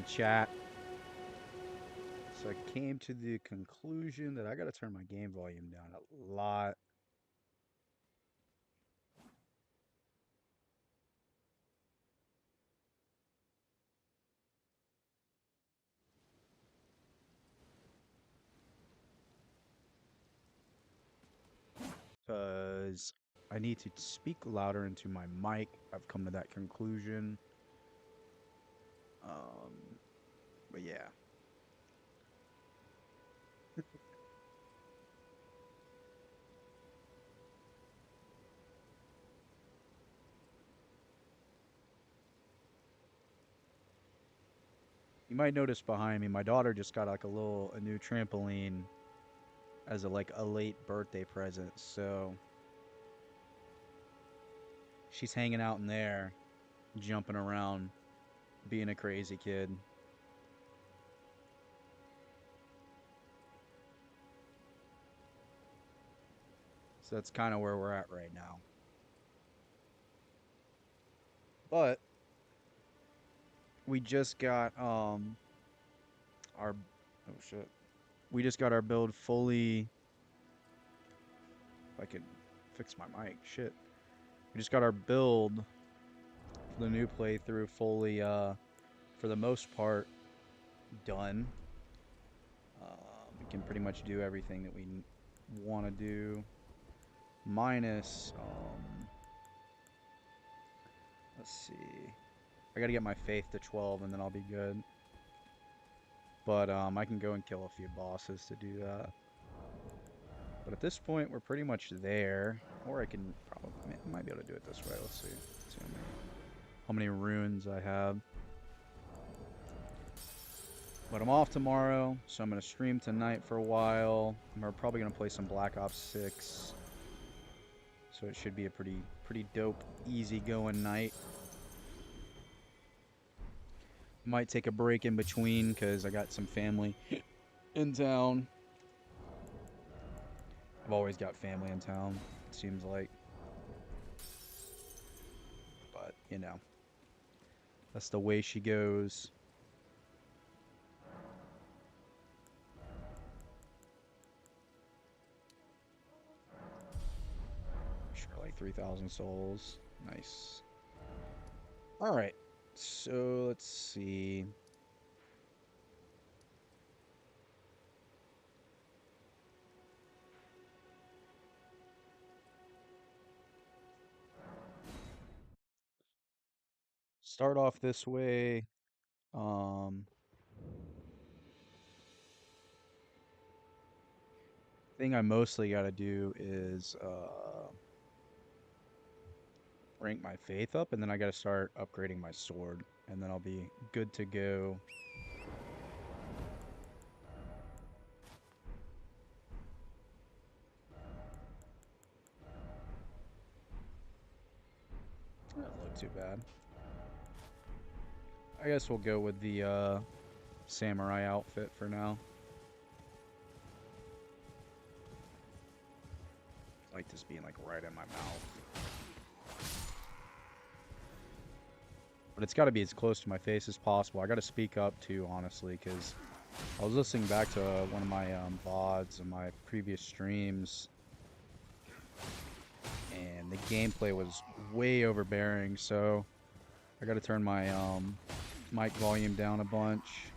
on, chat? So I came to the conclusion that I gotta turn my game volume down a lot. Because I need to speak louder into my mic. I've come to that conclusion. But yeah. You might notice behind me, my daughter just got like a new trampoline as a late birthday present. So she's hanging out in there, jumping around, being a crazy kid. So that's kind of where we're at right now. But we just got our oh shit. We just got our build fully. If I could fix my mic, shit. We just got our build for the new playthrough fully for the most part done. We can pretty much do everything that we want to do minus let's see. I got to get my faith to 12 and then I'll be good. But I can go and kill a few bosses to do that. But at this point, we're pretty much there. Or I can probably, I might be able to do it this way. Let's see. Let's see how many runes I have. But I'm off tomorrow, so I'm going to stream tonight for a while. We're probably going to play some Black Ops 6. So it should be a pretty dope, easy going night. Might take a break in between because I got some family in town. I've always got family in town, it seems like. But, you know, that's the way she goes. Sure, like 3,000 souls. Nice. All right. So let's see. Start off this way. Um, thing I mostly got to do is rank my faith up, and then I got to start upgrading my sword, and then I'll be good to go. Doesn't look too bad. I guess we'll go with the samurai outfit for now. I like this being like right in my mouth. But it's got to be as close to my face as possible. I got to speak up too, honestly, because I was listening back to one of my VODs and my previous streams, and the gameplay was way overbearing, so I got to turn my mic volume down a bunch.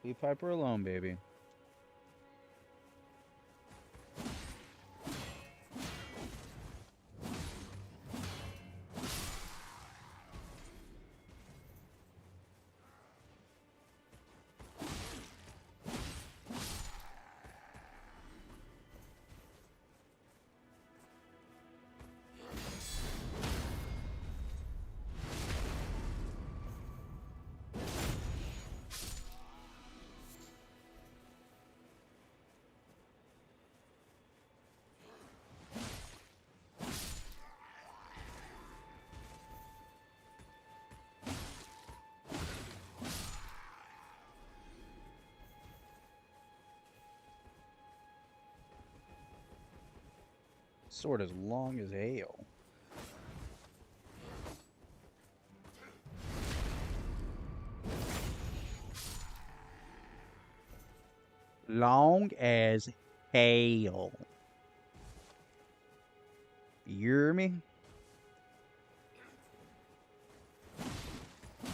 Leave Piper alone, baby. Sword as long as hail. Long as hail. You hear me?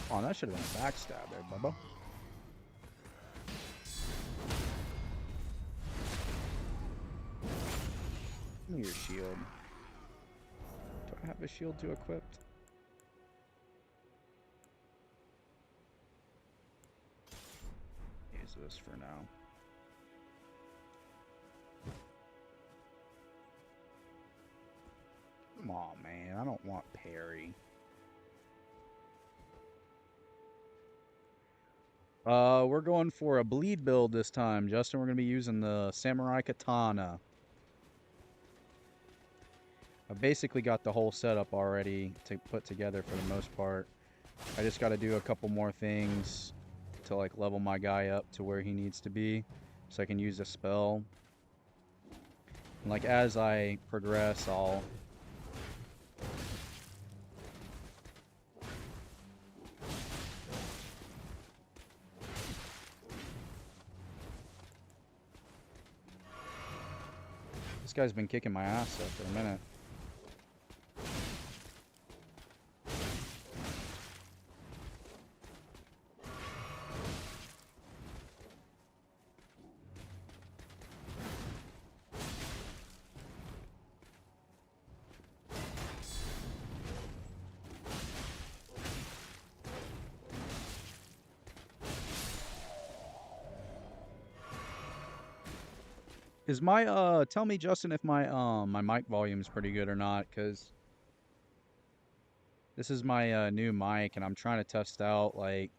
Oh, that should have been a backstab there, Bubba. Give me your shield. Do I have a shield to equipped? Use this for now. Come on, man. I don't want parry. We're going for a bleed build this time, Justin. We're going to be using the Samurai Katana. I've basically got the whole setup already to put together for the most part. I just got to do a couple more things to like level my guy up to where he needs to be so I can use a spell. And like as I progress, I'll This guy's been kicking my ass though for a minute. Is my tell me Justin if my mic volume is pretty good or not, cuz this is my new mic and I'm trying to test out like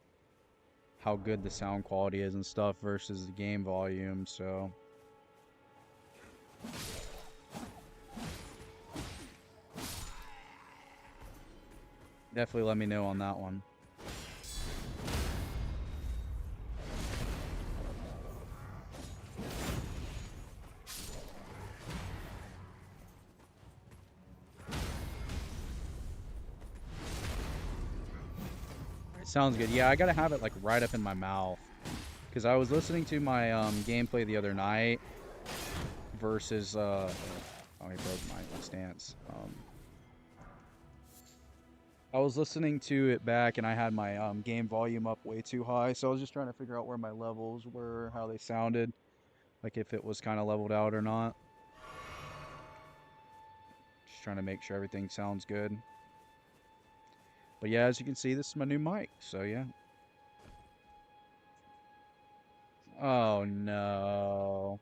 how good the sound quality is and stuff versus the game volume, so definitely let me know on that one. It sounds good. Yeah, I gotta have it like right up in my mouth. Because I was listening to my gameplay the other night versus oh, he broke my stance. I was listening to it back and I had my game volume up way too high, so I was just trying to figure out where my levels were, how they sounded, like if it was kind of leveled out or not. Just trying to make sure everything sounds good. But yeah, as you can see, this is my new mic, so yeah. Oh no.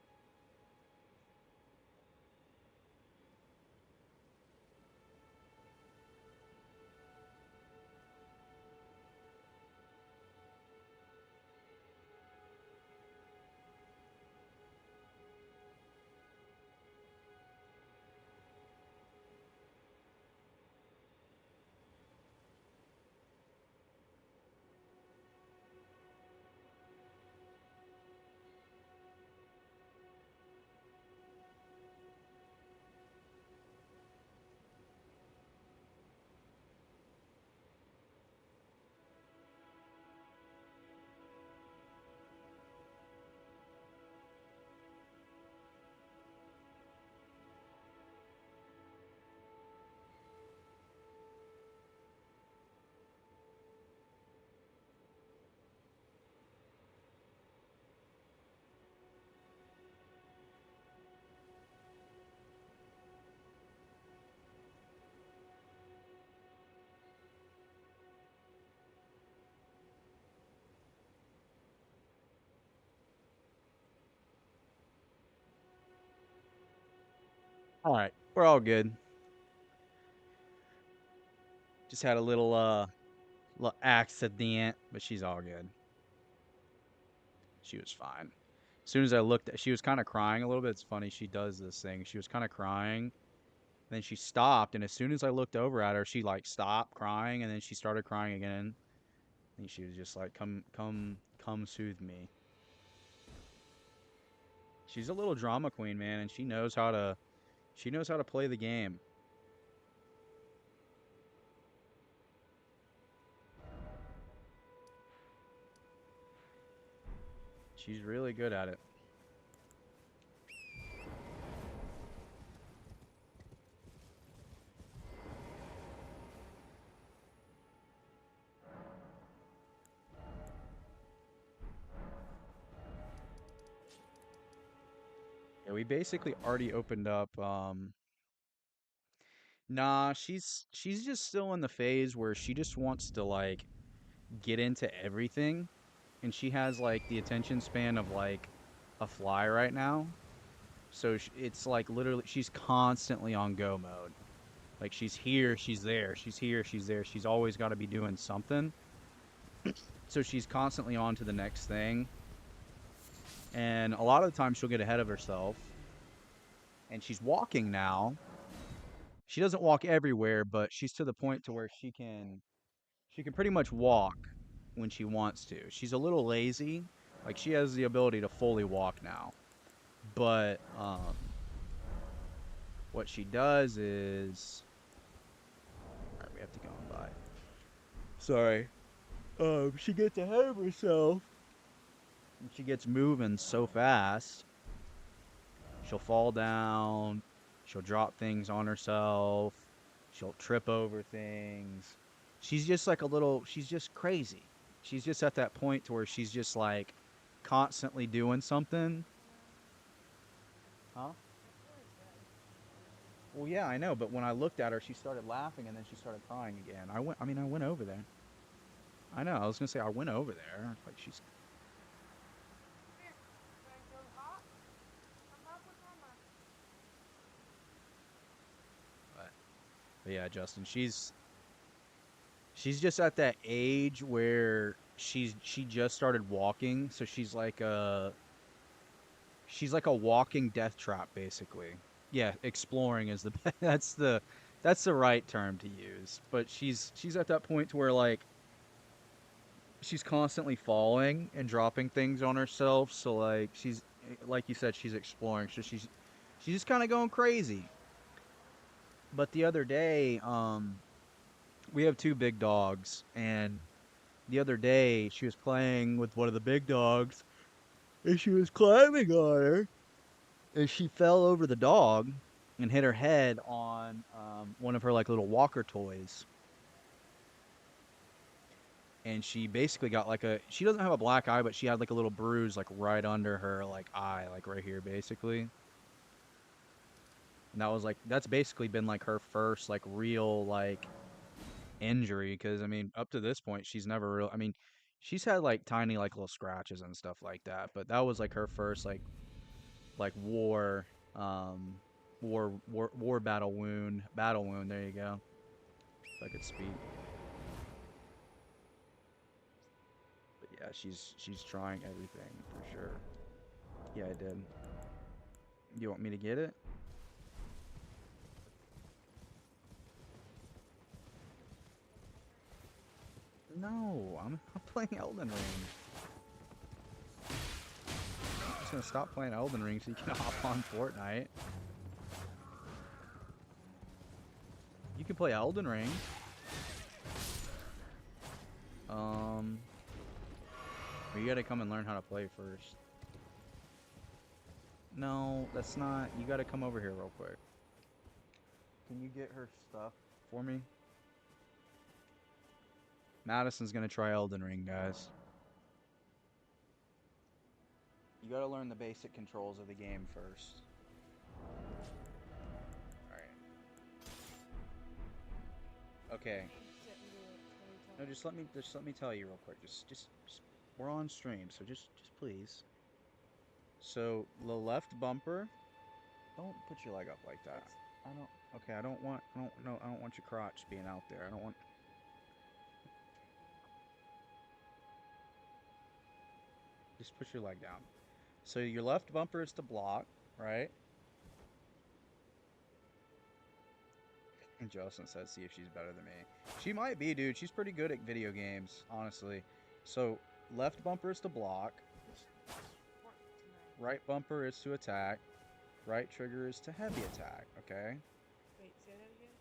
All right, we're all good. Just had a little accident, but she's all good. She was fine. As soon as I looked at, she was kind of crying a little bit. It's funny, she does this thing. She was kind of crying, then she stopped, and as soon as I looked over at her, she like stopped crying, and then she started crying again. And she was just like, come soothe me." She's a little drama queen, man, and she knows how to play the game. She's really good at it. Yeah, we basically already opened up. Nah, she's just still in the phase where she just wants to like get into everything, and she has like the attention span of like a fly right now. So it's like literally she's constantly on go mode. Like she's here, she's there, she's here, she's there. She's always got to be doing something. So she's constantly on to the next thing. And a lot of the time she'll get ahead of herself. And she's walking now. She doesn't walk everywhere, but she's to the point to where she can pretty much walk when she wants to. She's a little lazy. Like she has the ability to fully walk now. But what she does is, all right, we have to go and buy. Sorry. She gets ahead of herself. And she gets moving so fast. She'll fall down. She'll drop things on herself. She'll trip over things. She's just like a little. She's just crazy. She's just at that point to where she's just like constantly doing something. Huh? Well, yeah, I know, but when I looked at her, she started laughing and then she started crying again. I mean, I went over there. I know. I was gonna say I went over there. Like she's. But yeah, Justin, she's just at that age where she just started walking, so she's like a walking death trap basically. Yeah, exploring is the that's the right term to use. But she's at that point to where like she's constantly falling and dropping things on herself, so like she's like you said she's exploring. So she's just kind of going crazy. But the other day we have two big dogs, and the other day she was playing with one of the big dogs and she was climbing on her and she fell over the dog and hit her head on one of her like little walker toys, and she basically got like a she doesn't have a black eye, but she had like a little bruise like right under her like eye, like right here basically. And that was like that's basically been like her first like real like injury, because I mean up to this point she's never real I mean she's had like tiny like little scratches and stuff like that, but that was like her first like um war battle wound, there you go, if I could speak. But yeah, she's trying everything for sure. Yeah, I did. You want me to get it? No, I'm playing Elden Ring. I'm just gonna stop playing Elden Ring so you can hop on Fortnite. You can play Elden Ring. Um, but you gotta come and learn how to play first. No, that's not. You gotta come over here real quick. Can you get her stuff for me? Madison's gonna try Elden Ring, guys. You gotta learn the basic controls of the game first. Alright. Okay. No, just let me tell you real quick. Just we're on stream, so just please. So the left bumper. Don't put your leg up like that. That's, I don't. Okay, I don't want. I don't. No, I don't want your crotch being out there. I don't want. Just put your leg down. So your left bumper is to block, right? And Justin says, "See if she's better than me." She might be, dude. She's pretty good at video games, honestly. So left bumper is to block. what tonight? Right bumper is to attack. Right trigger is to heavy attack. Okay. Wait, say that again?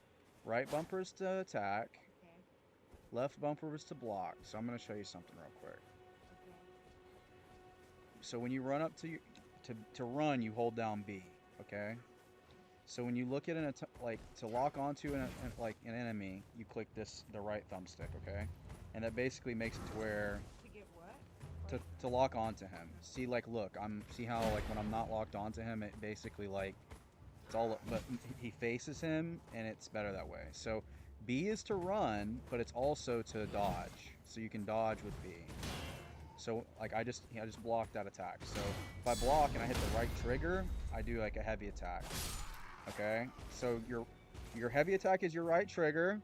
Right bumper is to attack. Okay. Left bumper is to block. So I'm gonna show you something real quick. Okay. So when you run up to run, you hold down B. Okay. So when you look at like to lock onto like an enemy, you click the right thumbstick. Okay. And that basically makes it to where To get what? to lock onto him. See, like, look, see how like when I'm not locked onto him, it basically like it's all, but he faces him, and it's better that way. So B is to run, but it's also to dodge. So you can dodge with B. So like I just blocked that attack. So if I block and I hit the right trigger, I do like a heavy attack. Okay. So your heavy attack is your right trigger.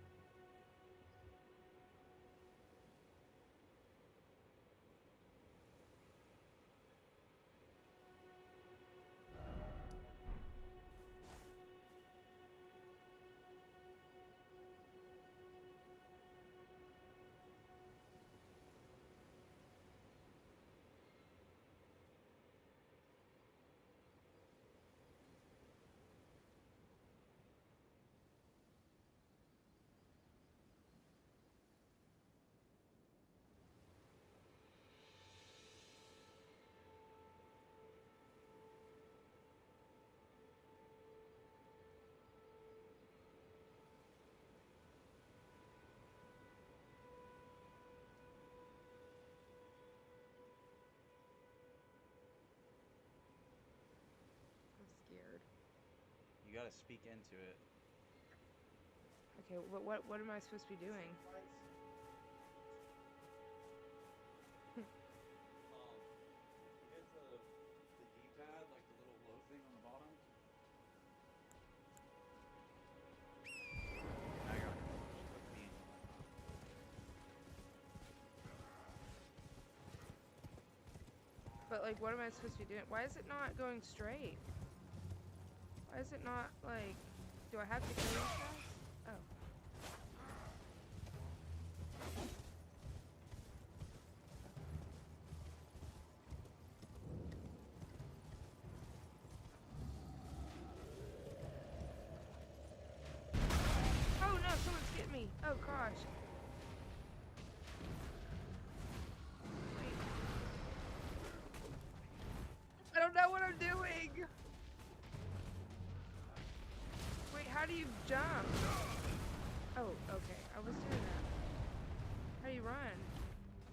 I'm scared. You gotta speak into it. Okay, what am I supposed to be doing? Hit the D-pad, like the little low thing on the bottom. Now you're on your horse. Put B in your left. But like, what am I supposed to be doing? Why is it not going straight? Why is it not like? Do I have to go this fast? Oh. Oh no, someone's getting me. Oh gosh. Wait. I don't know what I'm doing. Wait, how do you jump? Oh, okay. I was doing that. How do you run?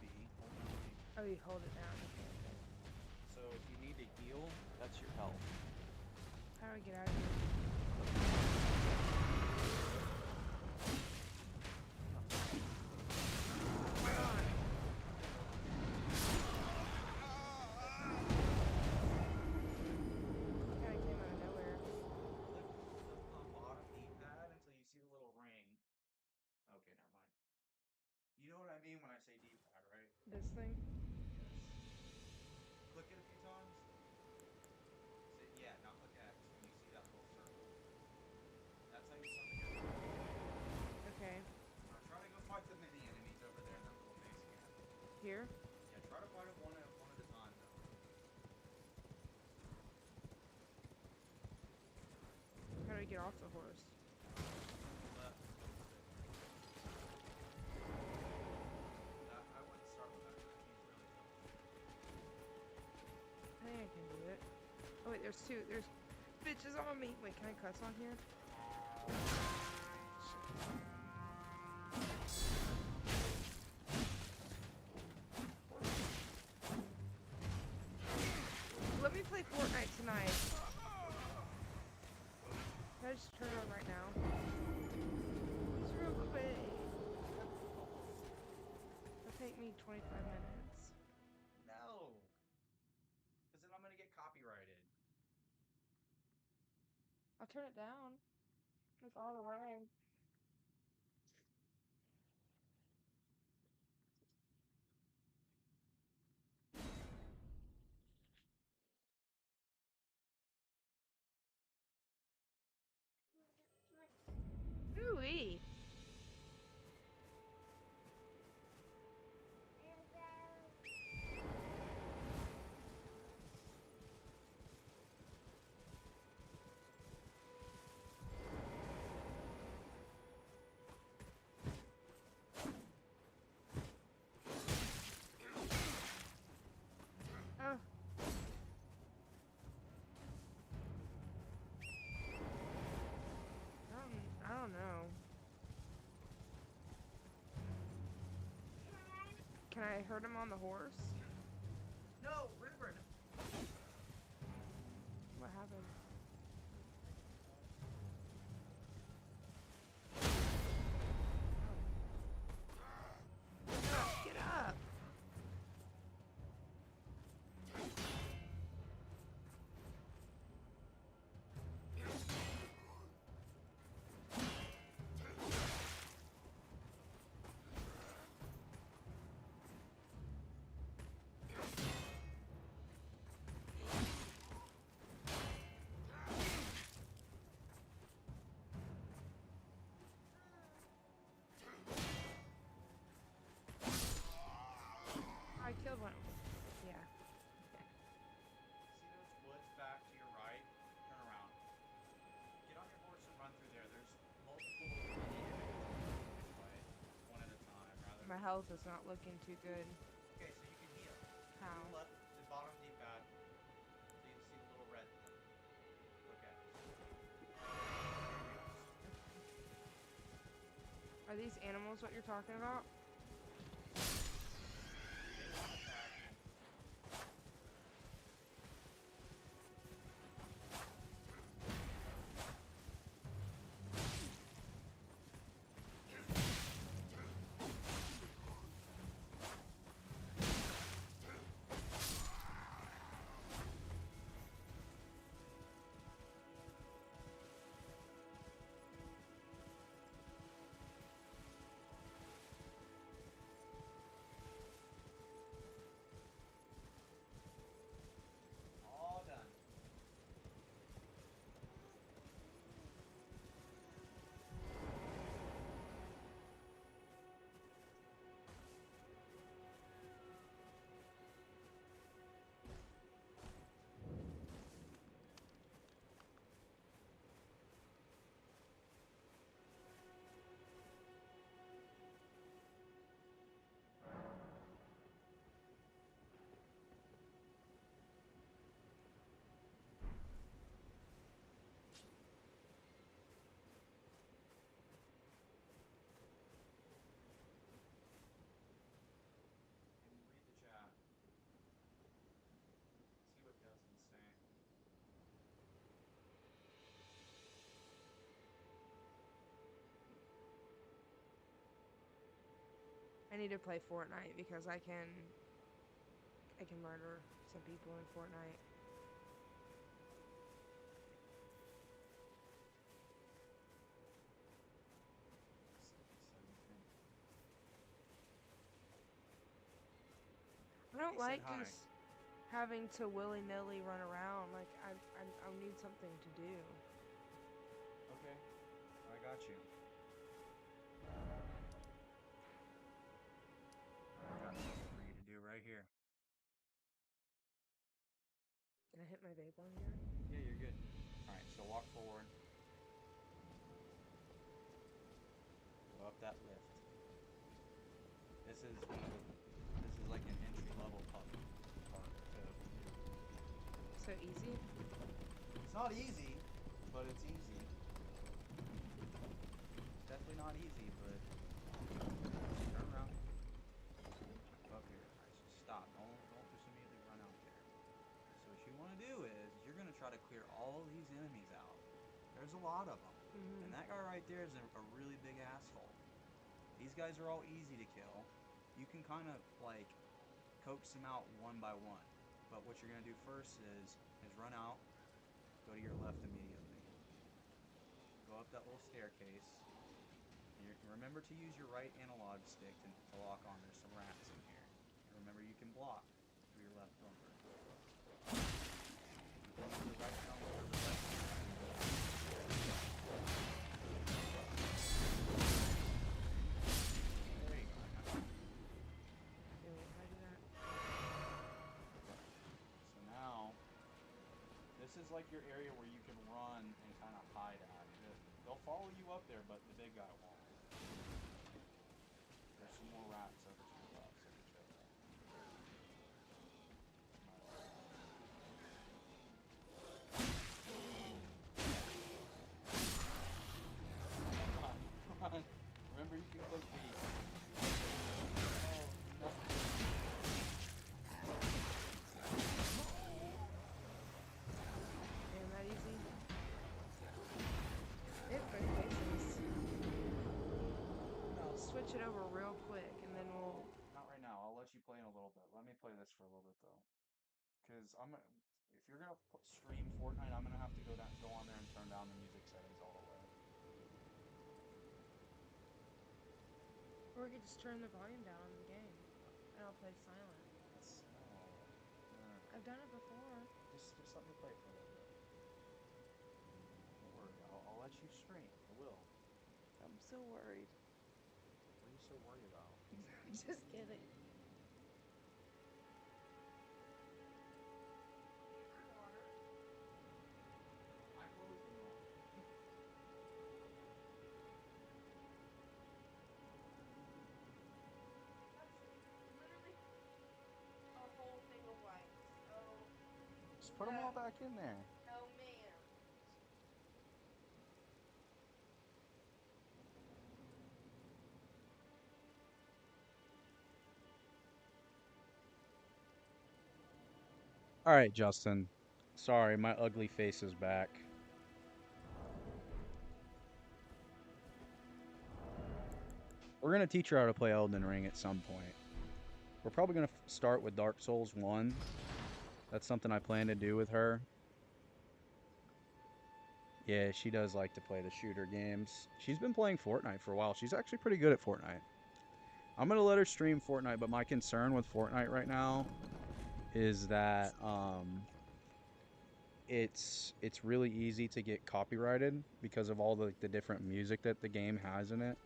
B. Hold down B. Oh, you hold it down. Okay, okay. So if you need to heal, that's your health. How do I get out of here? Come on. Kind of came out of nowhere. Click the bottom D-pad until you see the little ring. Okay, never mind. You know what I mean when I say D-pad, right? This thing? Yes. Click it a few times. Yeah, now click X when you see that little circle. That's how you summon your health. Okay. Now try to go fight the mini enemies over there in that little base camp. Here? Yeah, try to fight them one at a time though. How do I get off the horse? Left a little bit. I wouldn't start with that because he's really tough. I think I can do it. Oh wait, there's two. There's bitches on me. Wait, can I cuss on here? Let me play Fortnite tonight. Can I just turn it on right now? Just real quick. It'll take me 25 minutes. No, because then I'm gonna get copyrighted. I'll turn it down. Like all the way. Ooh-wee. Oh. I don't know. Can I hurt him on the horse? No, Reverend. What happened? Oh. Get up! I killed one. Yeah. See those woods back to your right? Turn around. Get on your horse and run through there. There's multiple mini enemies this way, one at a time, rather My than... health is not looking too good. Okay, so you can heal. How? Do left, the bottom D-pad, so you see the little red thing. Okay. Are these animals what you're talking about? They won't attack you. All done. And read the chat. See what Dustin's saying. I need to play Fortnite because I can murder some people in Fortnite. I don't He said like hi. just having to willy-nilly run around. Like I need something to do. Okay, I got you. Got something for you to do right here. Did I hit my vape on here? Yeah, you're good. Alright, so walk forward. Go up that lift. This is like an entry level part too. So easy? It's not easy, but it's easy. It's definitely not easy, but turn around. Go up here. Alright, so stop. Don't just immediately run out there. So what you want to do is you're gonna try to clear all these enemies out. There's a lot of them. Mm-hmm. And that guy right there is a really big asshole. These guys are all easy to kill. You can kind of like coax them out one by one. But what you're gonna do first is run out, go to your left immediately. up that little staircase. Remember to use your right analog stick to lock on. There's some rats in here. And remember you can block with your left bumper. You can use the right thumb or the left There you go. Okay, wait, how do that? So now, this is like your area where you can run and kind of hide at. They'll follow you up there, but the big guy won't. There's some more rats over to your left, so be careful. Run, run. Remember you can click B. Oh, no. Damn, that easy? They have great faces. I'll switch it over real quick, and then we'll... Not right now. I'll let you play in a little bit. Let me play this for a little bit though, because if you're gonna stream Fortnite, I'm gonna have to go on there and turn down the music settings all the way. Or we could just turn the volume down on the game, and I'll play silent. I've done it before. Just let me play it for a little bit. Don't worry, I'll let you stream. I will. I'm so worried. What are you so worried about? I'm just kidding. Just put them all back in there. Oh, man. All right, Justin. Sorry, my ugly face is back. We're gonna teach her how to play Elden Ring at some point. We're probably gonna start with Dark Souls 1. That's something I plan to do with her. Yeah, she does like to play the shooter games. She's been playing Fortnite for a while. She's actually pretty good at Fortnite. I'm gonna let her stream Fortnite, but my concern with Fortnite right now is that it's really easy to get copyrighted because of all the different music that the game has in it.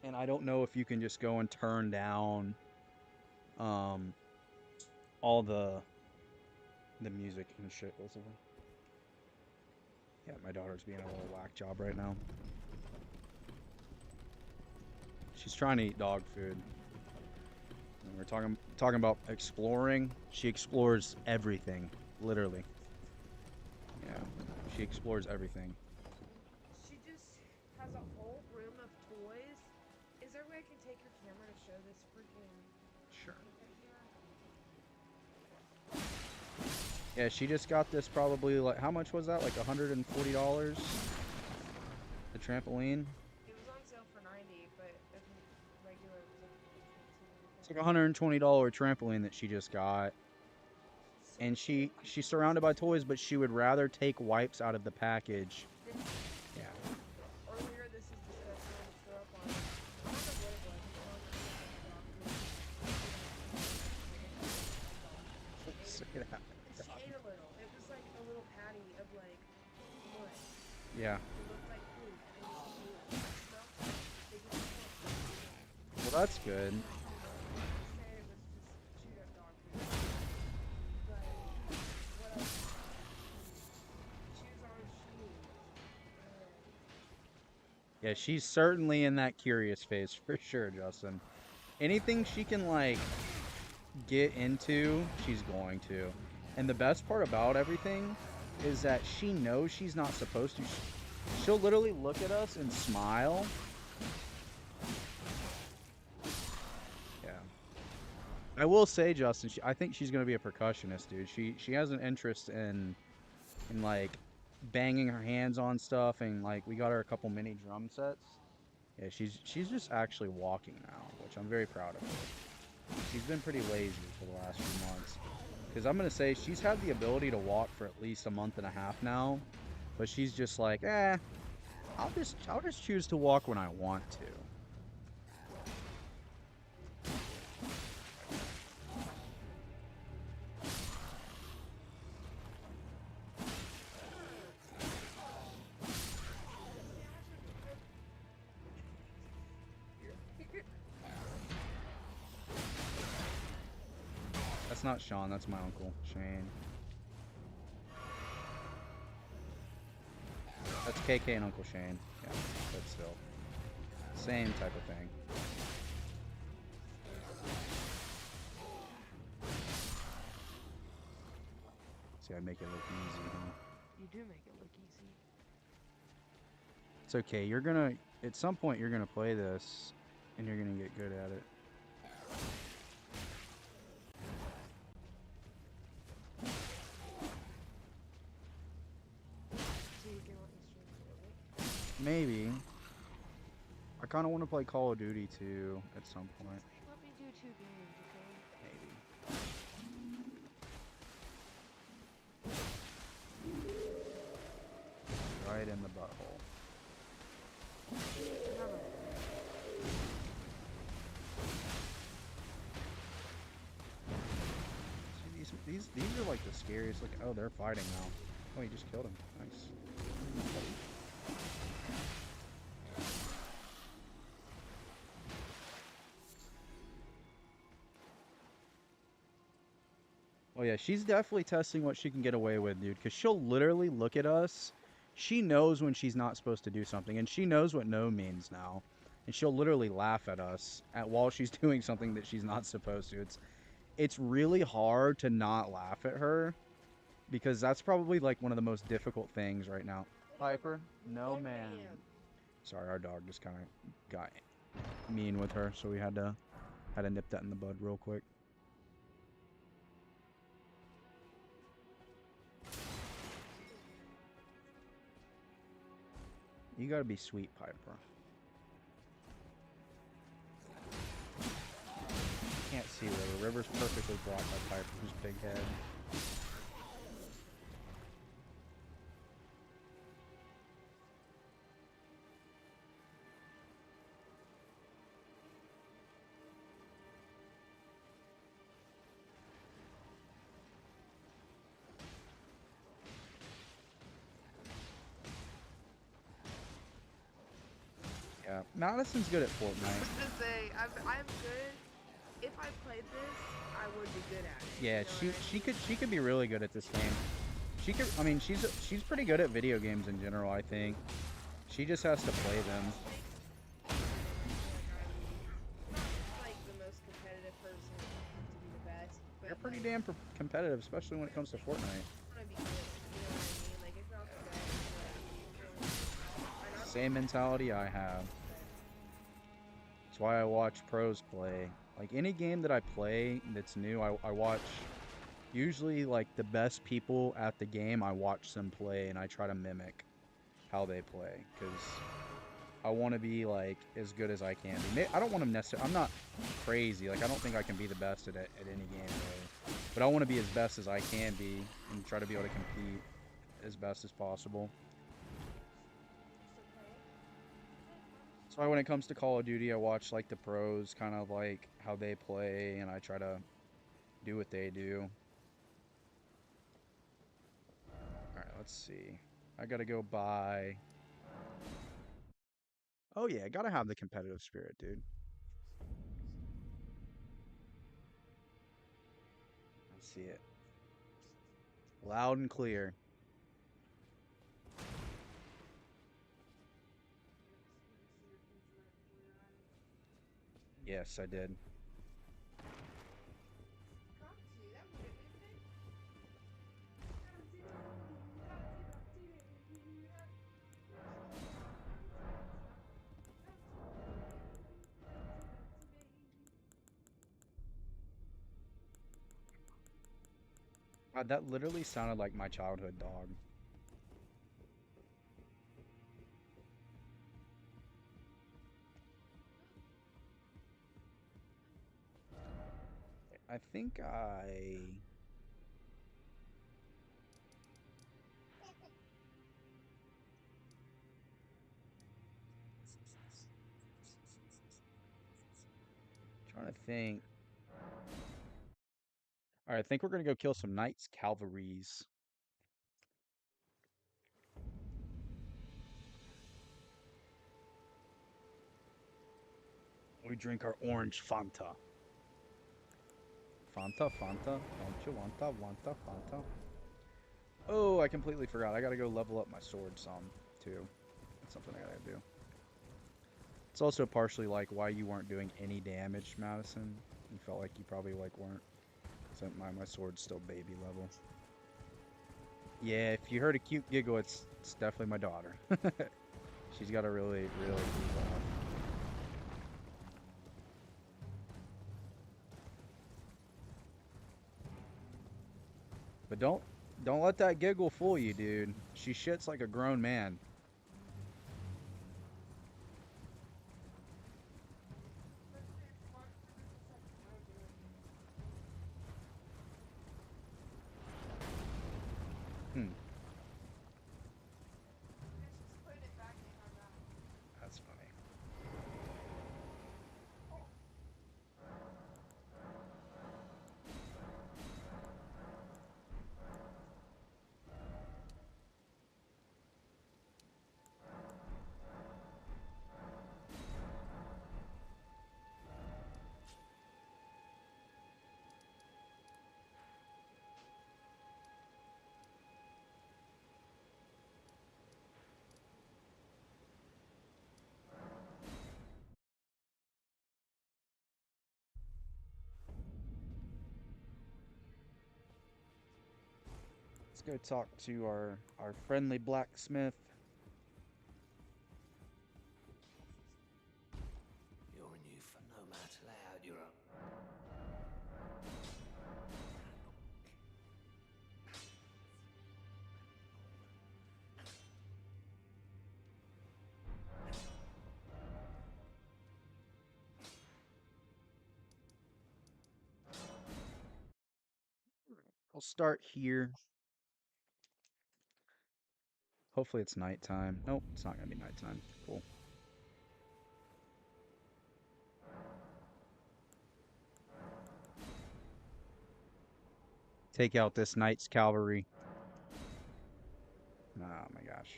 And I don't know if you can just go and turn down all the music and shit. Yeah, my daughter's being a little whack job right now. She's trying to eat dog food. And we're talking about exploring. She explores everything, literally. Yeah, she explores everything. She just has a whole room of toys. Is there a way I can take your camera to show this freaking... Sure. Yeah, she just got this probably, like, how much was that? Like $140? The trampoline? It was on sale for $90, but if regular it was like $15. It's like a $120 trampoline that she just got. And she's surrounded by toys, but she would rather take wipes out of the package. Yeah. Earlier, this is disgusting. Throw up on it. I don't know what it was. Say that. She ate a little. It was like a little patty of like wood. Yeah. It looked like food. And it smelled like they just smelled. Well, that's good. Said it was just chewed up dog food. But what else? Shoes on shoes. Yeah, she's certainly in that curious phase for sure, Justin. Anything she can, like, get into, she's going to. And the best part about everything is that she knows she's not supposed to. She'll literally look at us and smile. Yeah. I will say, Justin, I think she's going to be a percussionist, dude. She has an interest in like banging her hands on stuff, and like we got her a couple mini drum sets. Yeah, she's just actually walking now, which I'm very proud of her. She's been pretty lazy for the last few months Because I'm going to say she's had the ability to walk for at least a month and a half now. But she's just like, I'll just choose to walk when I want to. That's not Sean, that's my uncle, Shane. That's KK and Uncle Shane. Yeah, but still. Same type of thing. See, I make it look easy, huh? You do make it look easy. It's okay, you're gonna... At some point, you're gonna play this, and you're gonna get good at it. So you can let me stream a little bit? Maybe. I kind of want to play Call of Duty too at some point. Let me do 2 games, okay? Maybe. Right in the butthole. Never. See, these are like the scariest. Like, oh, they're fighting now. Oh, you just killed him. Nice. Oh yeah, she's definitely testing what she can get away with, dude. Because she'll literally look at us. She knows when she's not supposed to do something, and she knows what no means now. And she'll literally laugh at us while she's doing something that she's not supposed to. It's really hard to not laugh at her, because that's probably like one of the most difficult things right now. Piper, no man. Sorry, our dog just kind of got mean with her, so we had to nip that in the bud real quick. You gotta be sweet, Piper. Can't see River. River's perfectly blocked by Piper's big head. Yeah, Madison's good at Fortnite. I was gonna say, I'm good. If I played this, I would be good at it. Yeah, you know she could be really good at this game. She could. I mean, she's pretty good at video games in general. I think she just has to play them. I'm not like the most competitive person to be the best, but You're pretty like, damn competitive, especially when it comes to Fortnite. I wanna be good. You know what I mean? Like if not the best, like Same mentality I have. That's why I watch pros play. Like any game that I play that's new, I watch usually like the best people at the game. I watch them play and I try to mimic how they play because I want to be like as good as I can be. I don't want to necessarily. I'm not crazy. Like I don't think I can be the best at any game really, but I want to be as best as I can be and try to be able to compete as best as possible. That's why when it comes to Call of Duty, I watch like the pros, kind of like how they play, and I try to do what they do. All right, let's see. I gotta go buy. Oh yeah, gotta have the competitive spirit, dude. I see it loud and clear. Yes, I did. God, that literally sounded like my childhood dog. I think I trying to think. Alright, I think we're gonna go kill some Knights Cavalries. We drink our orange Fanta. Fanta, Fanta, don't you wanta, Fanta? Oh, I completely forgot. I gotta go level up my sword some, too. That's something I gotta do. It's also partially like why you weren't doing any damage, Madison. You felt like you probably like weren't. So my sword's still baby level. Yeah, if you heard a cute giggle, it's definitely my daughter. She's got a really, really cute laugh. But don't let that giggle fool you, dude. She shits like a grown man. Hmm. That's funny. Let's go talk to our friendly blacksmith. You're a new nomad layout, you're up. We'll start here. Hopefully it's nighttime. Nope, it's not gonna be nighttime. Cool. Take out this Knight's Cavalry. Oh my gosh.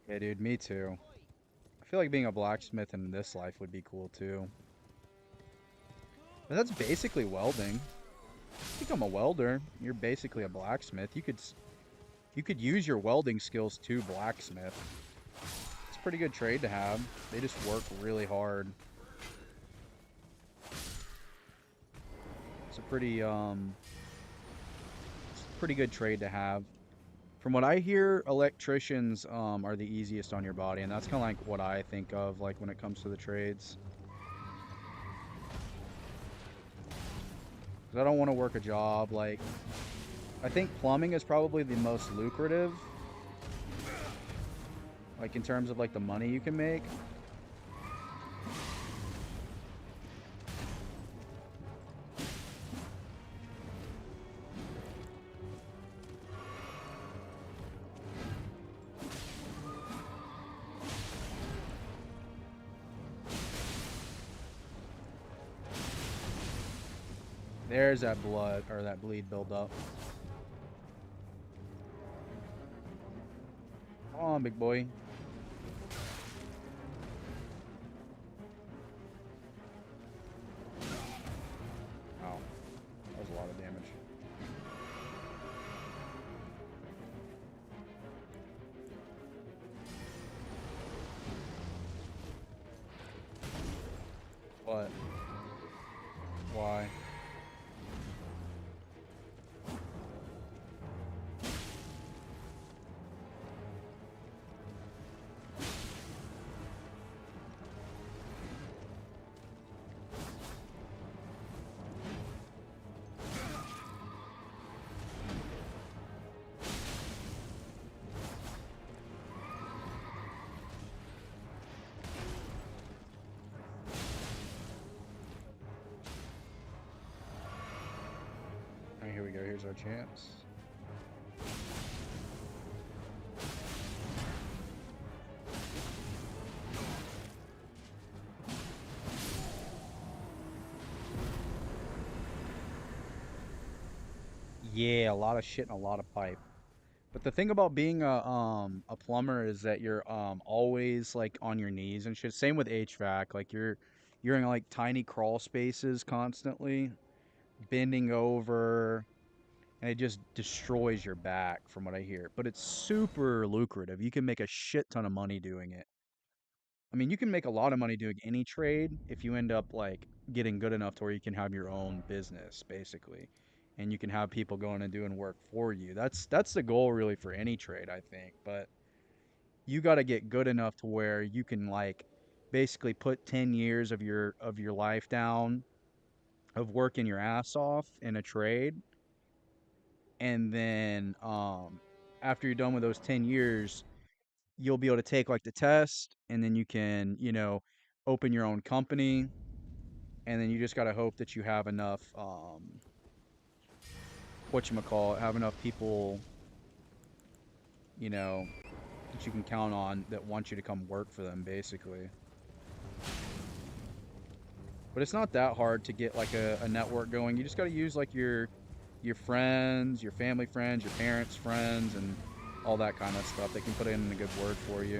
Yeah, dude, me too. I feel like being a blacksmith in this life would be cool too. But that's basically welding. Become a welder. You're basically a blacksmith. You could use your welding skills to blacksmith. It's a pretty good trade to have. They just work really hard. It's a pretty good trade to have. From what I hear, electricians are the easiest on your body, and that's kind of like what I think of like when it comes to the trades. 'Cause I don't want to work a job like I think plumbing is probably the most lucrative, like in terms of like the money you can make. There's that blood, or that bleed buildup. Come on, big boy. Oh, that was a lot of damage. What? Why? Here's our chance. Yeah, a lot of shit and a lot of pipe. But the thing about being a plumber is that you're always like on your knees and shit. Same with HVAC. Like you're in like tiny crawl spaces constantly, bending over, and it just destroys your back from what I hear. But it's super lucrative. You can make a shit ton of money doing it. I mean, you can make a lot of money doing any trade if you end up like getting good enough to where you can have your own business, basically, and you can have people going and doing work for you. That's the goal really for any trade, I think. But you got to get good enough to where you can like basically put 10 years of your life down of working your ass off in a trade, and then after you're done with those 10 years, you'll be able to take like the test, and then you can, open your own company, and then you just got to hope that you have enough whatchamacallit, have enough people, you know, that you can count on that want you to come work for them, basically. But it's not that hard to get like a network going. You just got to use like your friends, your family friends, your parents' friends, and all that kind of stuff. They can put in a good word for you.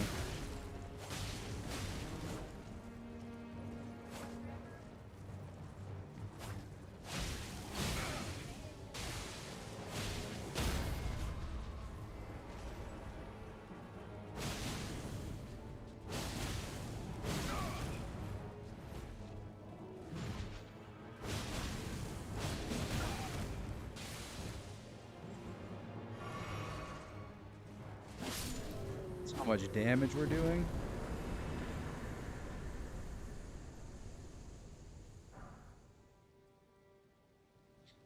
That's how much damage we're doing.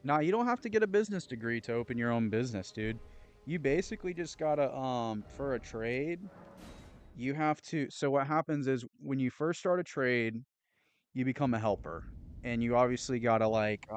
Nah, you don't have to get a business degree to open your own business, dude. You basically just gotta, for a trade, you have to. So what happens is when you first start a trade, you become a helper, and you obviously gotta like,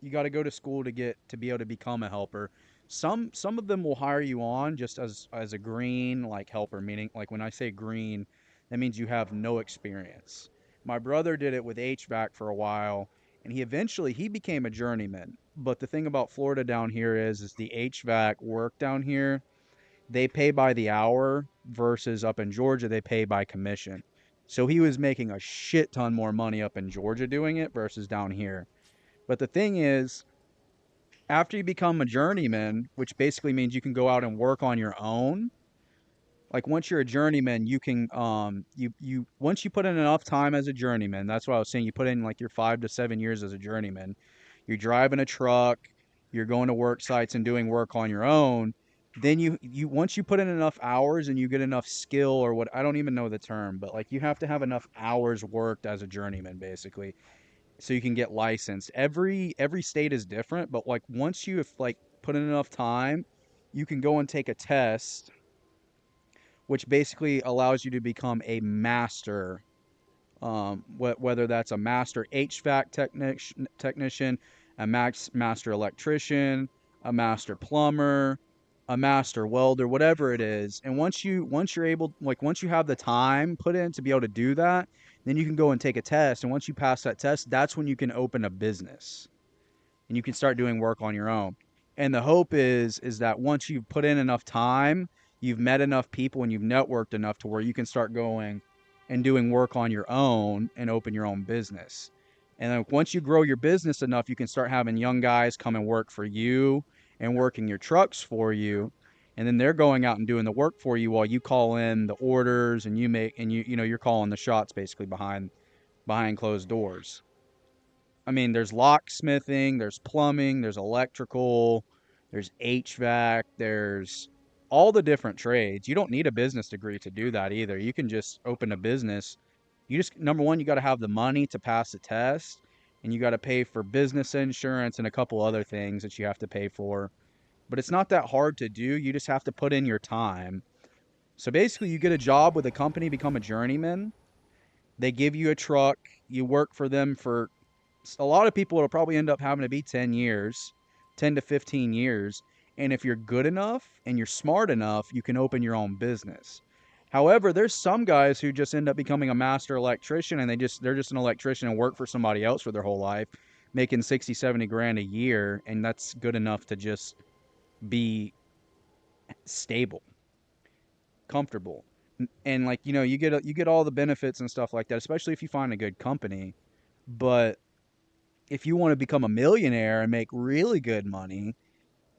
you gotta go to school to be able to become a helper. Some of them will hire you on just as a green like helper, meaning like when I say green, that means you have no experience. My brother did it with HVAC for a while, and he became a journeyman. But the thing about Florida down here is the HVAC work down here, they pay by the hour versus up in Georgia they pay by commission. So he was making a shit ton more money up in Georgia doing it versus down here. But the thing is, after you become a journeyman, which basically means you can go out and work on your own, like once you're a journeyman, you can you once you put in enough time as a journeyman, that's what I was saying, you put in like your 5 to 7 years as a journeyman, you're driving a truck, you're going to work sites and doing work on your own, then you once you put in enough hours and you get enough skill, or what, I don't even know the term, but like you have to have enough hours worked as a journeyman basically, so you can get licensed. Every state is different, but like once you have like put in enough time, you can go and take a test, which basically allows you to become a master. Whether that's a master technician, a master electrician, a master plumber, a master welder, whatever it is. And once you're able, like once you have the time put in to be able to do that, then you can go and take a test. And once you pass that test, that's when you can open a business and you can start doing work on your own. And the hope is that once you've put in enough time, you've met enough people and you've networked enough to where you can start going and doing work on your own and open your own business. And then once you grow your business enough, you can start having young guys come and work for you and working your trucks for you. And then they're going out and doing the work for you while you call in the orders and you're calling the shots basically behind closed doors. I mean, there's locksmithing, there's plumbing, there's electrical, there's HVAC, there's all the different trades. You don't need a business degree to do that either. You can just open a business. You just, number one, you got to have the money to pass the test, and you got to pay for business insurance and a couple other things that you have to pay for. But it's not that hard to do. You just have to put in your time. So basically, you get a job with a company, become a journeyman. They give you a truck. You work for them for, a lot of people will probably end up having to be 10 years 10 to 15 years. And if you're good enough and you're smart enough, you can open your own business. However, there's some guys who just end up becoming a master electrician, and they're just an electrician and work for somebody else for their whole life, making 60, 70 grand a year, and that's good enough to just be stable, comfortable. And like, you know, you get all the benefits and stuff like that, especially if you find a good company. But if you want to become a millionaire and make really good money,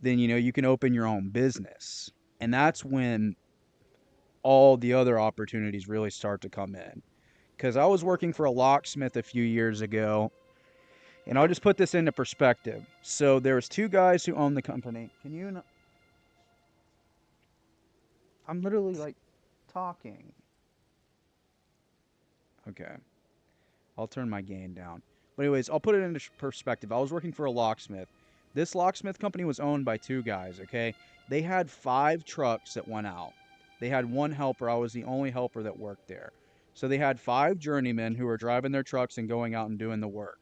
then you know, you can open your own business. And that's when all the other opportunities really start to come in. Because I was working for a locksmith a few years ago, and I'll just put this into perspective. So there was two guys who owned the company. Can you not? I'm literally like talking. Okay. I'll turn my gain down. But anyways, I'll put it into perspective. I was working for a locksmith. This locksmith company was owned by two guys, okay? They had 5 trucks that went out. They had one helper. I was the only helper that worked there. So they had 5 journeymen who were driving their trucks and going out and doing the work.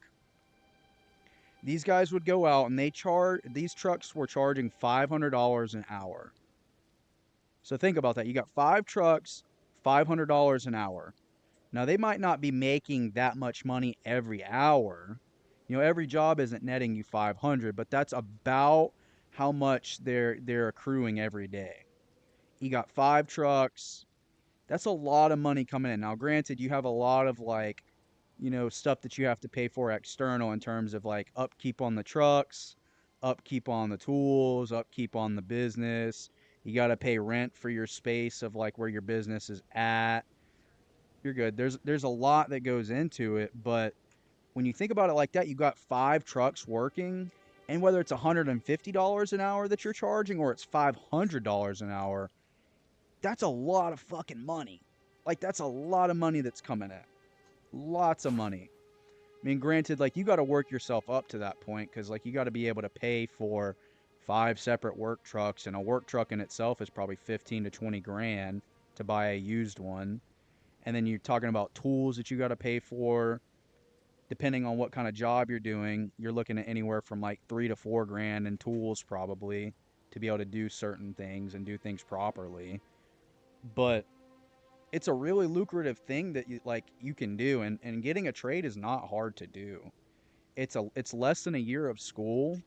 These guys would go out and these trucks were charging $500 an hour. So think about that. You got 5 trucks, $500 an hour. Now, they might not be making that much money every hour. You know, every job isn't netting you 500, but that's about how much they're accruing every day. You got 5 trucks. That's a lot of money coming in. Now, granted, you have a lot of like, you know, stuff that you have to pay for external in terms of like upkeep on the trucks, upkeep on the tools, upkeep on the business. You got to pay rent for your space of like where your business is at. You're good. There's a lot that goes into it, but when you think about it like that, you got 5 trucks working, and whether it's $150 an hour that you're charging or it's $500 an hour, that's a lot of fucking money. Like, that's a lot of money that's coming in. Lots of money. I mean, granted, like, you got to work yourself up to that point, because like you got to be able to pay for 5 separate work trucks, and a work truck in itself is probably 15 to 20 grand to buy a used one. And then you're talking about tools that you got to pay for. Depending on what kind of job you're doing, you're looking at anywhere from like 3 to 4 grand in tools probably to be able to do certain things and do things properly. But it's a really lucrative thing that you can do, and getting a trade is not hard to do. It's less than a year of school.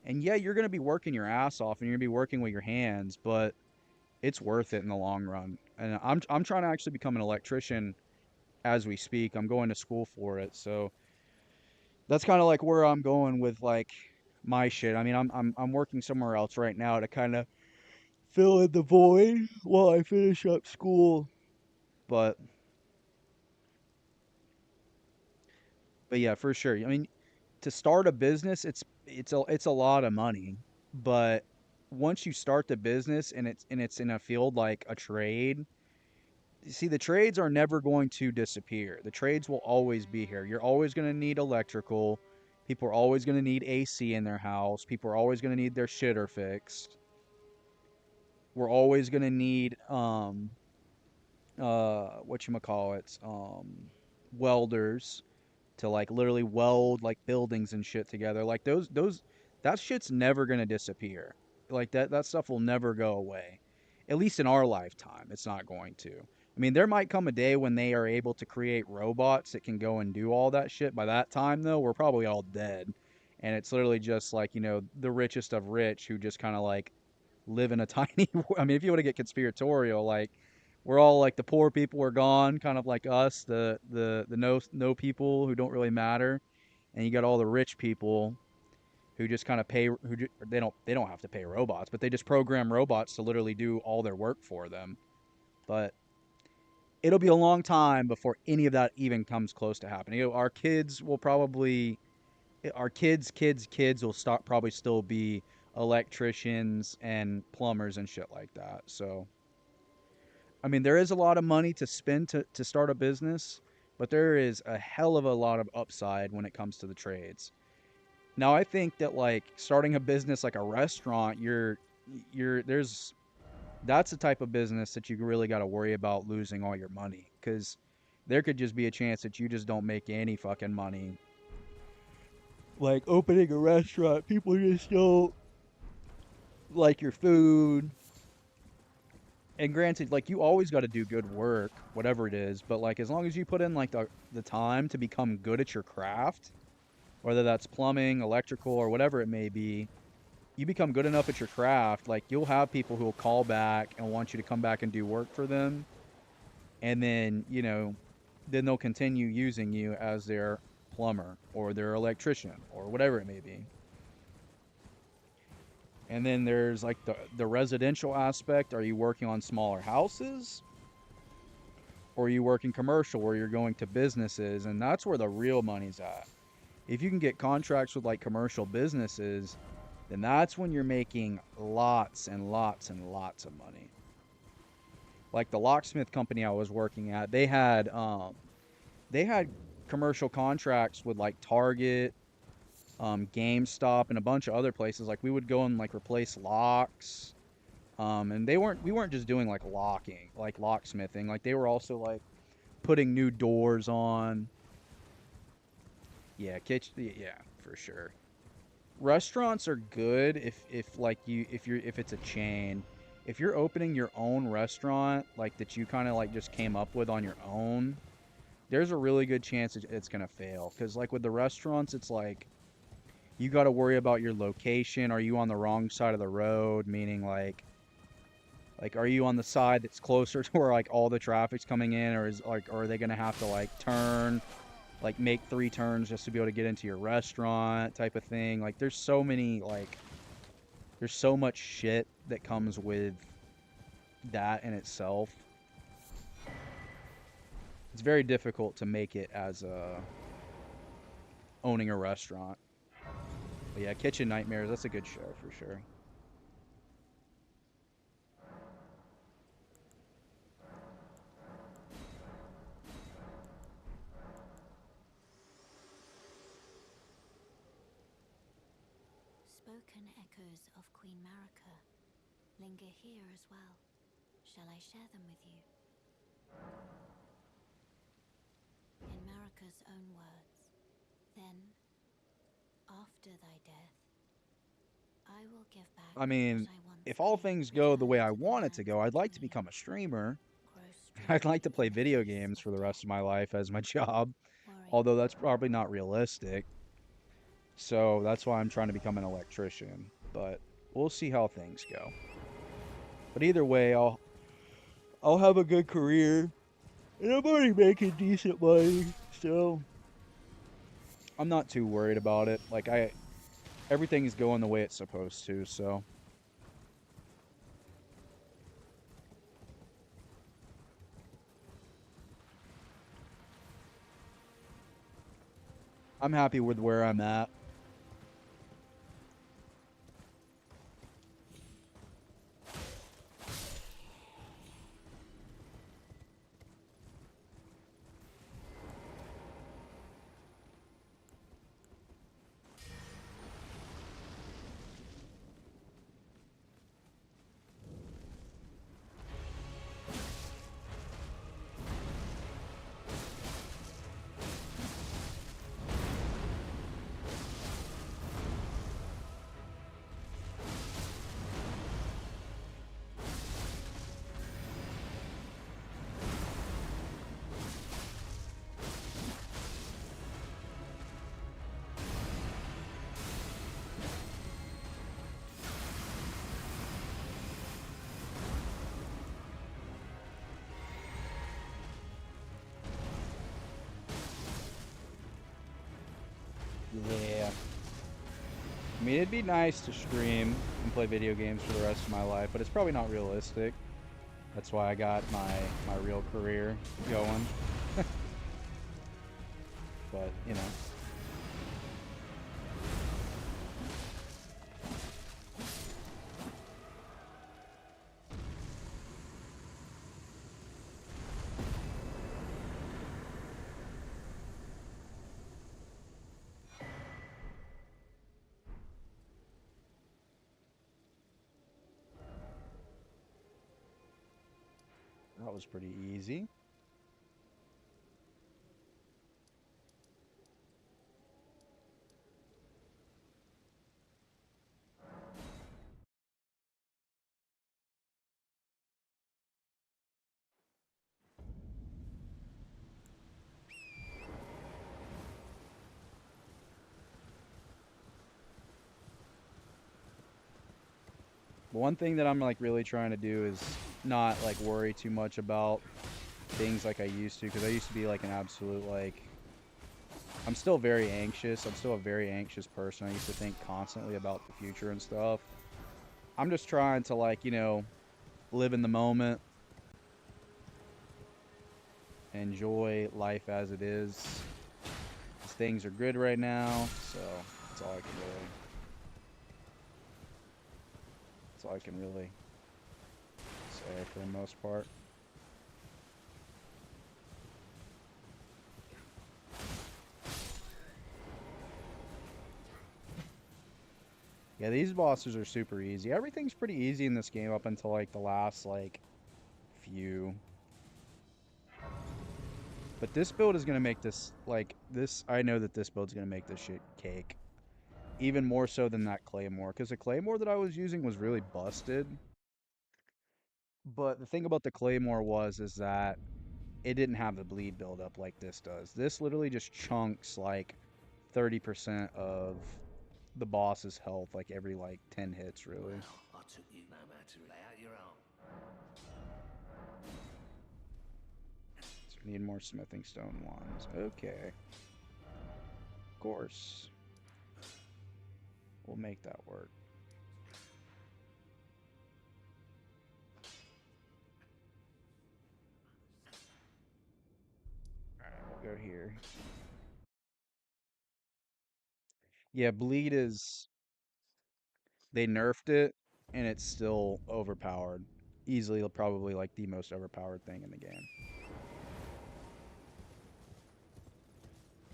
And yeah, you're going to be working your ass off and you're going to be working with your hands, but it's worth it in the long run. And I'm trying to actually become an electrician as we speak. I'm going to school for it. So that's kind of like where I'm going with like my shit. I mean, I'm working somewhere else right now to kind of fill in the void while I finish up school. But yeah, for sure. I mean, to start a business, it's a lot of money, but once you start the business and it's in a field like a trade, you see, the trades are never going to disappear. The trades will always be here. You're always going to need electrical. People are always going to need AC in their house. People are always going to need their shitter fixed. We're always going to need whatchamacallits, welders to like literally weld like buildings and shit together. Like those that shit's never going to disappear. Like that stuff will never go away. At least in our lifetime, it's not going to. I mean, there might come a day when they are able to create robots that can go and do all that shit. By that time, though, we're probably all dead. And it's literally just like, you know, the richest of rich who just kind of like live in a tiny. I mean, if you want to get conspiratorial, like, we're all like the poor people are gone, kind of like us, the no people who don't really matter. And you got all the rich people who just kind of they don't have to pay robots, but they just program robots to literally do all their work for them. But it'll be a long time before any of that even comes close to happening. You know, our kids will probably, our kids will start probably still be electricians and plumbers and shit like that. So, I mean, there is a lot of money to spend to start a business, but there is a hell of a lot of upside when it comes to the trades. Now, I think that like starting a business like a restaurant, there's that's the type of business that you really got to worry about losing all your money, because there could just be a chance that you just don't make any fucking money like opening a restaurant, people just don't like your food. And granted, like you always got to do good work, whatever it is, but like as long as you put in like the time to become good at your craft, whether that's plumbing, electrical, or whatever it may be, you become good enough at your craft, like you'll have people who will call back and want you to come back and do work for them. And then, then they'll continue using you as their plumber or their electrician or whatever it may be. And then there's like the residential aspect. Are you working on smaller houses? Or are you working commercial where you're going to businesses? And that's where the real money's at. If you can get contracts with like commercial businesses, then that's when you're making lots and lots and lots of money. Like the locksmith company I was working at, they had commercial contracts with like Target, GameStop, and a bunch of other places. Like we would go and like replace locks. And we weren't just doing like locking, like locksmithing. Like they were also like putting new doors on. Yeah, yeah, for sure. Restaurants are good if it's a chain. If you're opening your own restaurant, like that you kind of like just came up with on your own, there's a really good chance it's gonna fail. Because like with the restaurants, it's like you got to worry about your location. Are you on the wrong side of the road? Meaning like are you on the side that's closer to where like all the traffic's coming in, or are they gonna have to like turn, like make 3 turns just to be able to get into your restaurant type of thing? Like there's so much shit that comes with that in itself. It's very difficult to make it as owning a restaurant. But yeah, Kitchen Nightmares, that's a good show for sure. Spoken echoes of Queen Marika linger here as well. Shall I share them with you? In Marika's own words, then, after thy death, I will give back I mean, what I once if all gave, things go the way I returning to the want it to lands go, of I'd like to Eternia. become a streamer. Grow I'd like to strangely play in the video face games of for the rest death. of my life as my job, Worry, although that's probably not realistic. So that's why I'm trying to become an electrician. But we'll see how things go. But either way, I'll have a good career, and I'm already making decent money, so I'm not too worried about it. Like everything's going the way it's supposed to, so I'm happy with where I'm at. Yeah. I mean, it'd be nice to stream and play video games for the rest of my life, but it's probably not realistic. That's why I got my real career going. But, that was pretty easy. But one thing that I'm like really trying to do is not like worry too much about things like I used to, because I used to be like an absolute like I'm still very anxious. I'm still a very anxious person. I used to think constantly about the future and stuff. I'm just trying to like, you know, live in the moment, enjoy life as it is. 'Cause things are good right now, so that's all I can really that's all I can really say for the most part. Yeah, these bosses are super easy. Everything's pretty easy in this game up until like the last like few. But this build is gonna make this like this. I know that this build's gonna make this shit cake. Even more so than that claymore, because the claymore that I was using was really busted. But the thing about the claymore was is that it didn't have the bleed buildup like this does. This literally just chunks like 30% of the boss's health like every like 10 hits really. Well, I took you no matter lay out your own. So we need more smithing stone ones. Okay. Of course. We'll make that work. Alright, we'll go here. Yeah, bleed is they nerfed it and it's still overpowered. Easily probably like the most overpowered thing in the game.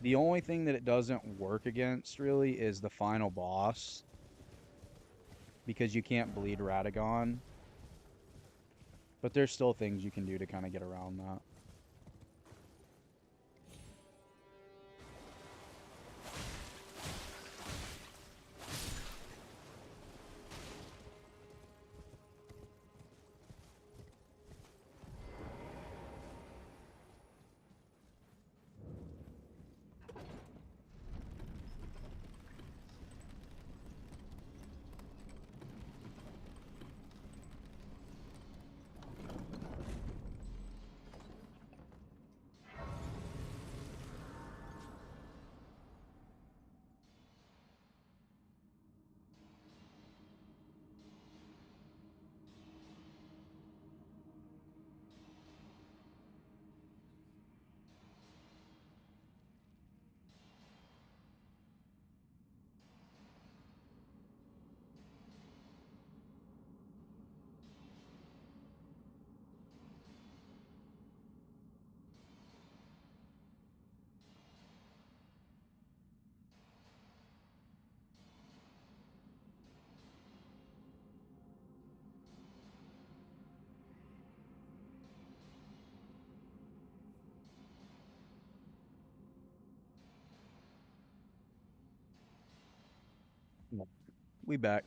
The only thing that it doesn't work against really is the final boss because you can't bleed Radagon. But there's still things you can do to kind of get around that. We back.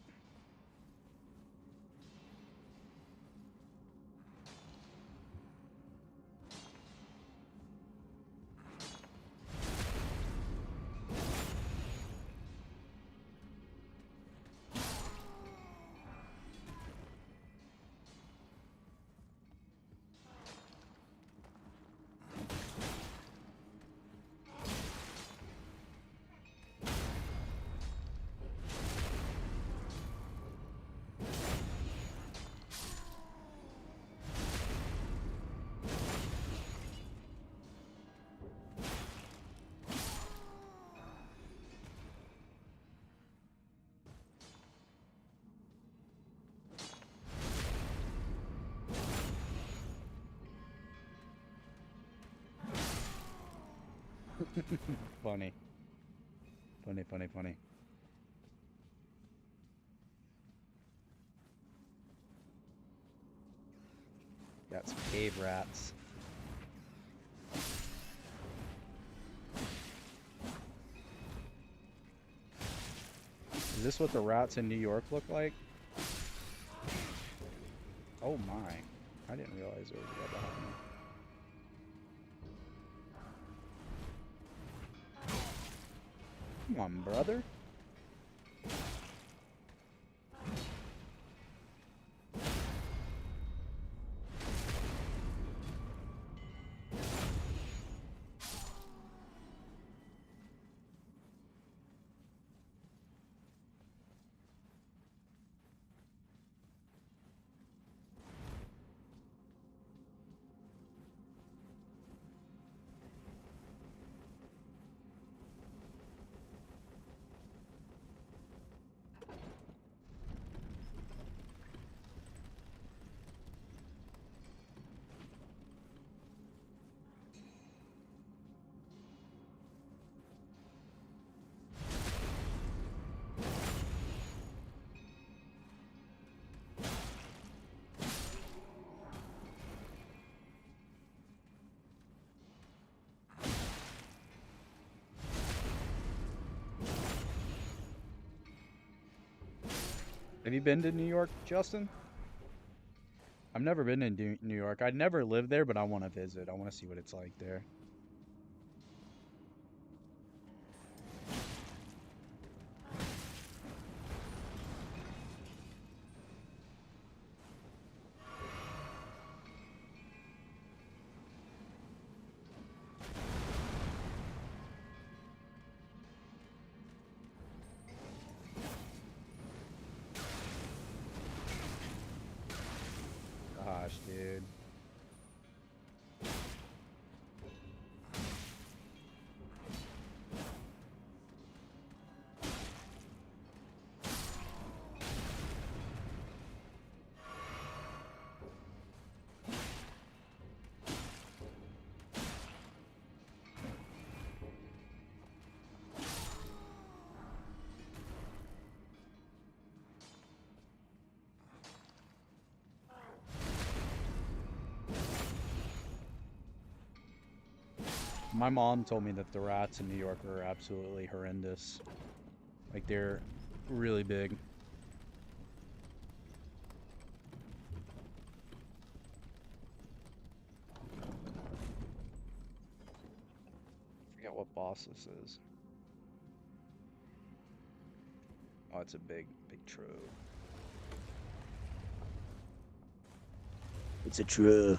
Funny. Funny, funny, funny. Got some cave rats. Is this what the rats in New York look like? Oh my. I didn't realize there was a guy behind me. Come on, brother. Have you been to New York, Justin? I've never been in New York. I'd never lived there, but I want to visit. I want to see what it's like there. Gosh, dude. My mom told me that the rats in New York are absolutely horrendous. Like, they're really big. I forget what boss this is. Oh, it's a big trove. It's a true.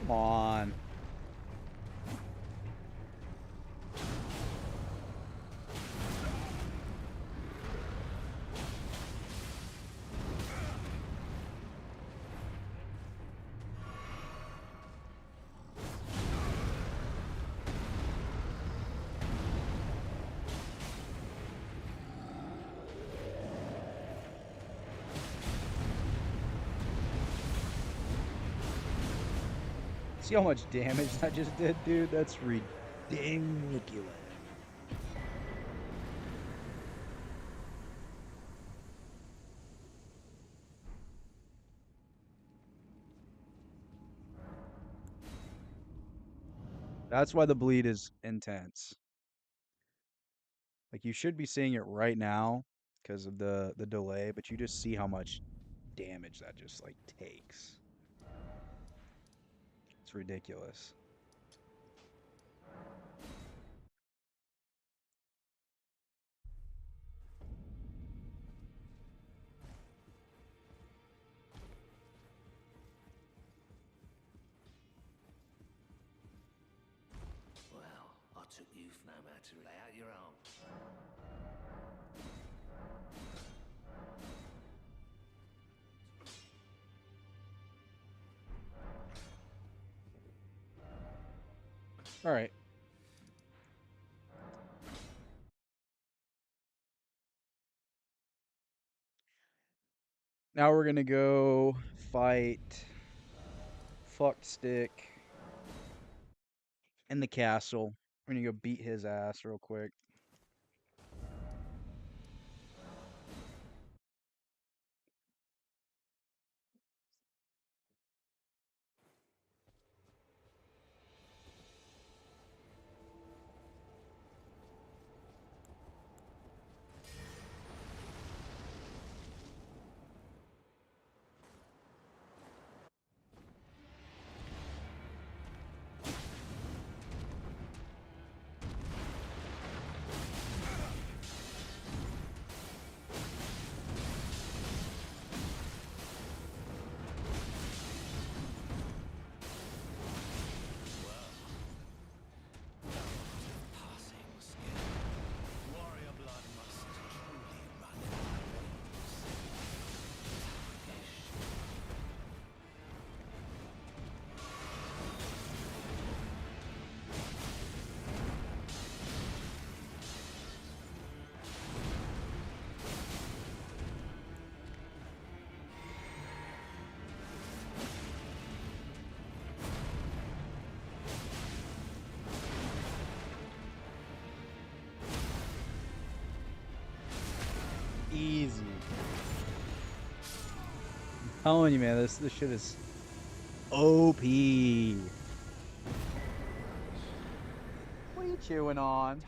Come on. See how much damage that just did, dude? That's ridiculous. That's why the bleed is intense. Like, you should be seeing it right now because of the delay, but you just see how much damage that just like takes. It's ridiculous. Well, I took you for no matter. Lay out your arms. All right. Now we're gonna go fight Fucked Stick in the castle. We're gonna go beat his ass real quick. Telling you, man, this shit is OP. What are you chewing on?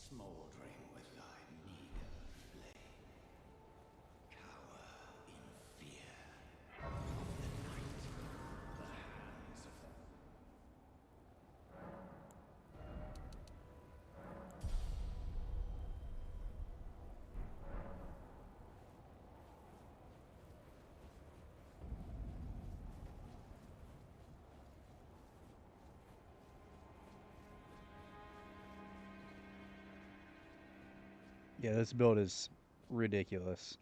Smouldering with thy meager flame, cower in fear of the night, the hands of the... Yeah, this build is ridiculous.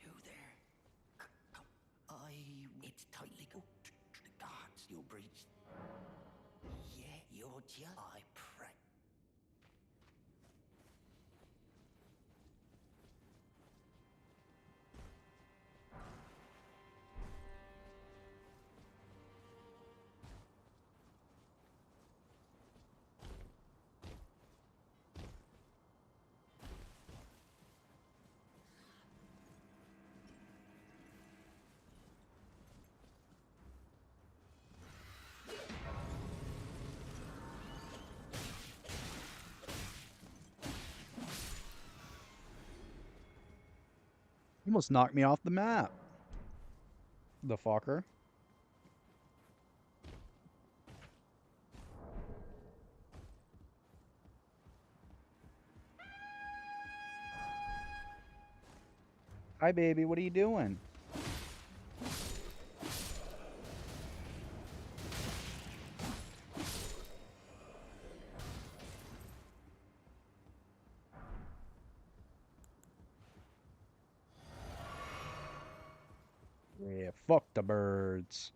You there? Come. It's tightly... Oh, the guards, you'll breach. Yeah, you're just... I pray. You almost knocked me off the map. The fucker. Hi, baby. What are you doing? Yeah, fuck the birds.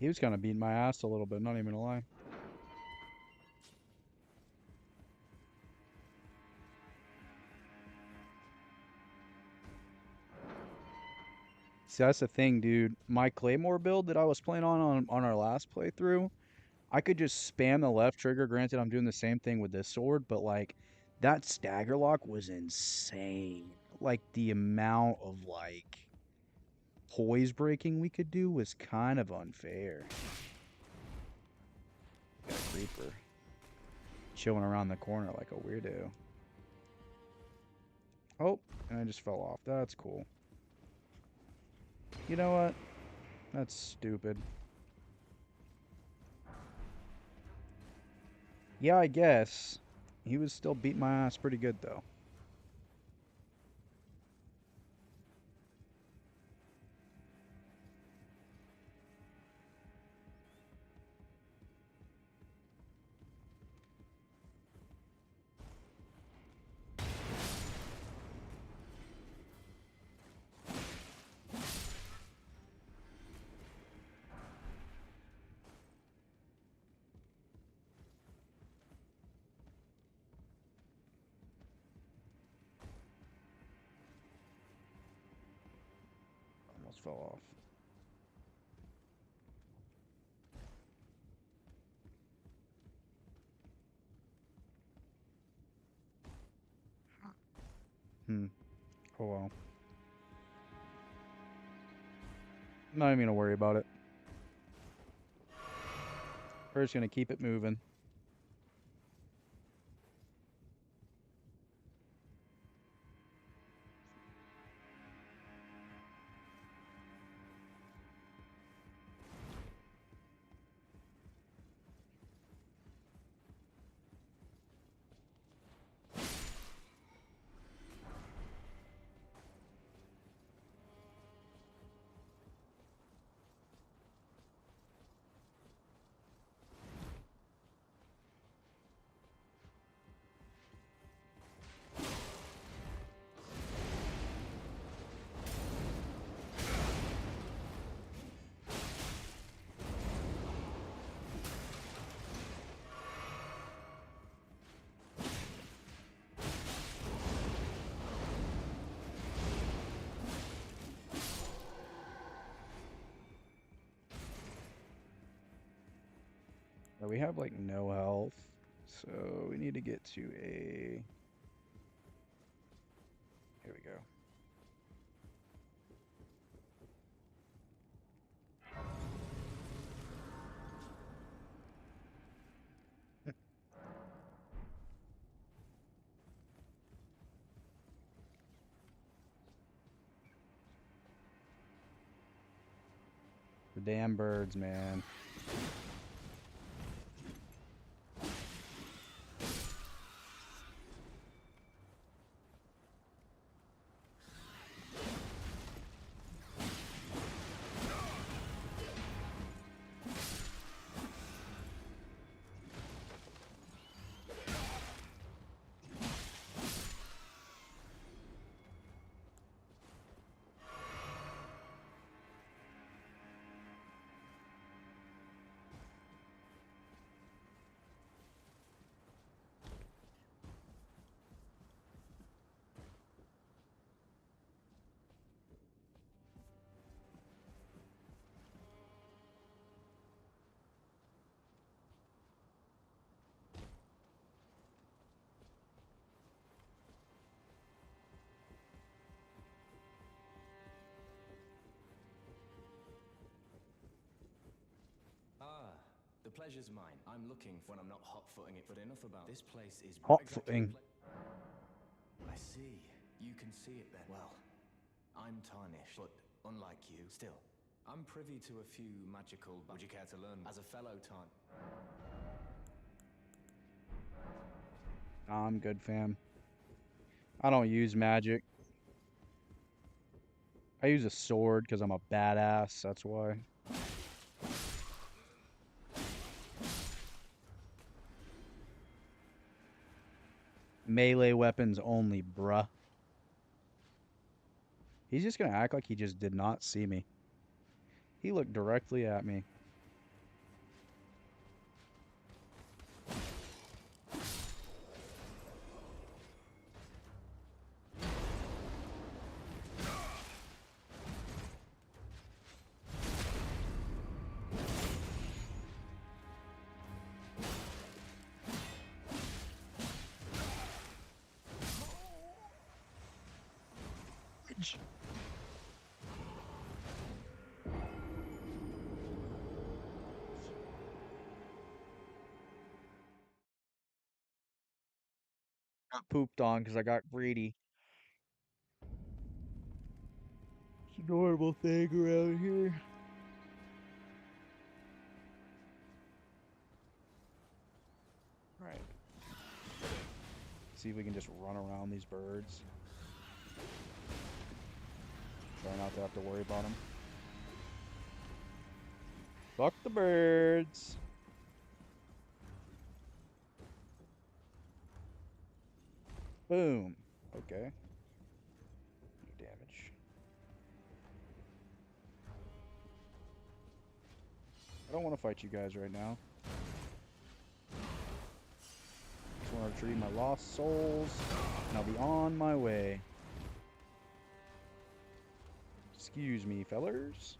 He was kind of beating my ass a little bit, not even gonna lie. See, that's the thing, dude. My Claymore build that I was playing on our last playthrough, I could just spam the left trigger. Granted, I'm doing the same thing with this sword, but like that stagger lock was insane. Like the amount of like poise breaking we could do was kind of unfair. Got a creeper chilling around the corner like a weirdo. Oh, and I just fell off. That's cool. You know what? That's stupid. Yeah, I guess. He was still beating my ass pretty good, though. Almost fell off. Hmm. Oh well. Not even gonna worry about it. We're just gonna keep it moving. We have like no health, so we need to get to a. Here we go. The damn birds, man. Ah, the pleasure's mine. I'm looking when I'm not hot-footing it, but enough about this place is Hot what exactly footing. I see. You can see it then. Well, I'm tarnished, but unlike you, still, I'm privy to a few magical. Would you care to learn as a fellow Tarn? Nah, I'm good, fam. I don't use magic. I use a sword because I'm a badass. That's why. Melee weapons only, bruh. He's just gonna act like he just did not see me. He looked directly at me. Got pooped on because I got greedy. It's a normal thing around here. Alright. See if we can just run around these birds. Try not to have to worry about them. Fuck the birds! Boom. Okay. No damage. I don't want to fight you guys right now. Just want to retrieve my lost souls, and I'll be on my way. Excuse me, fellers.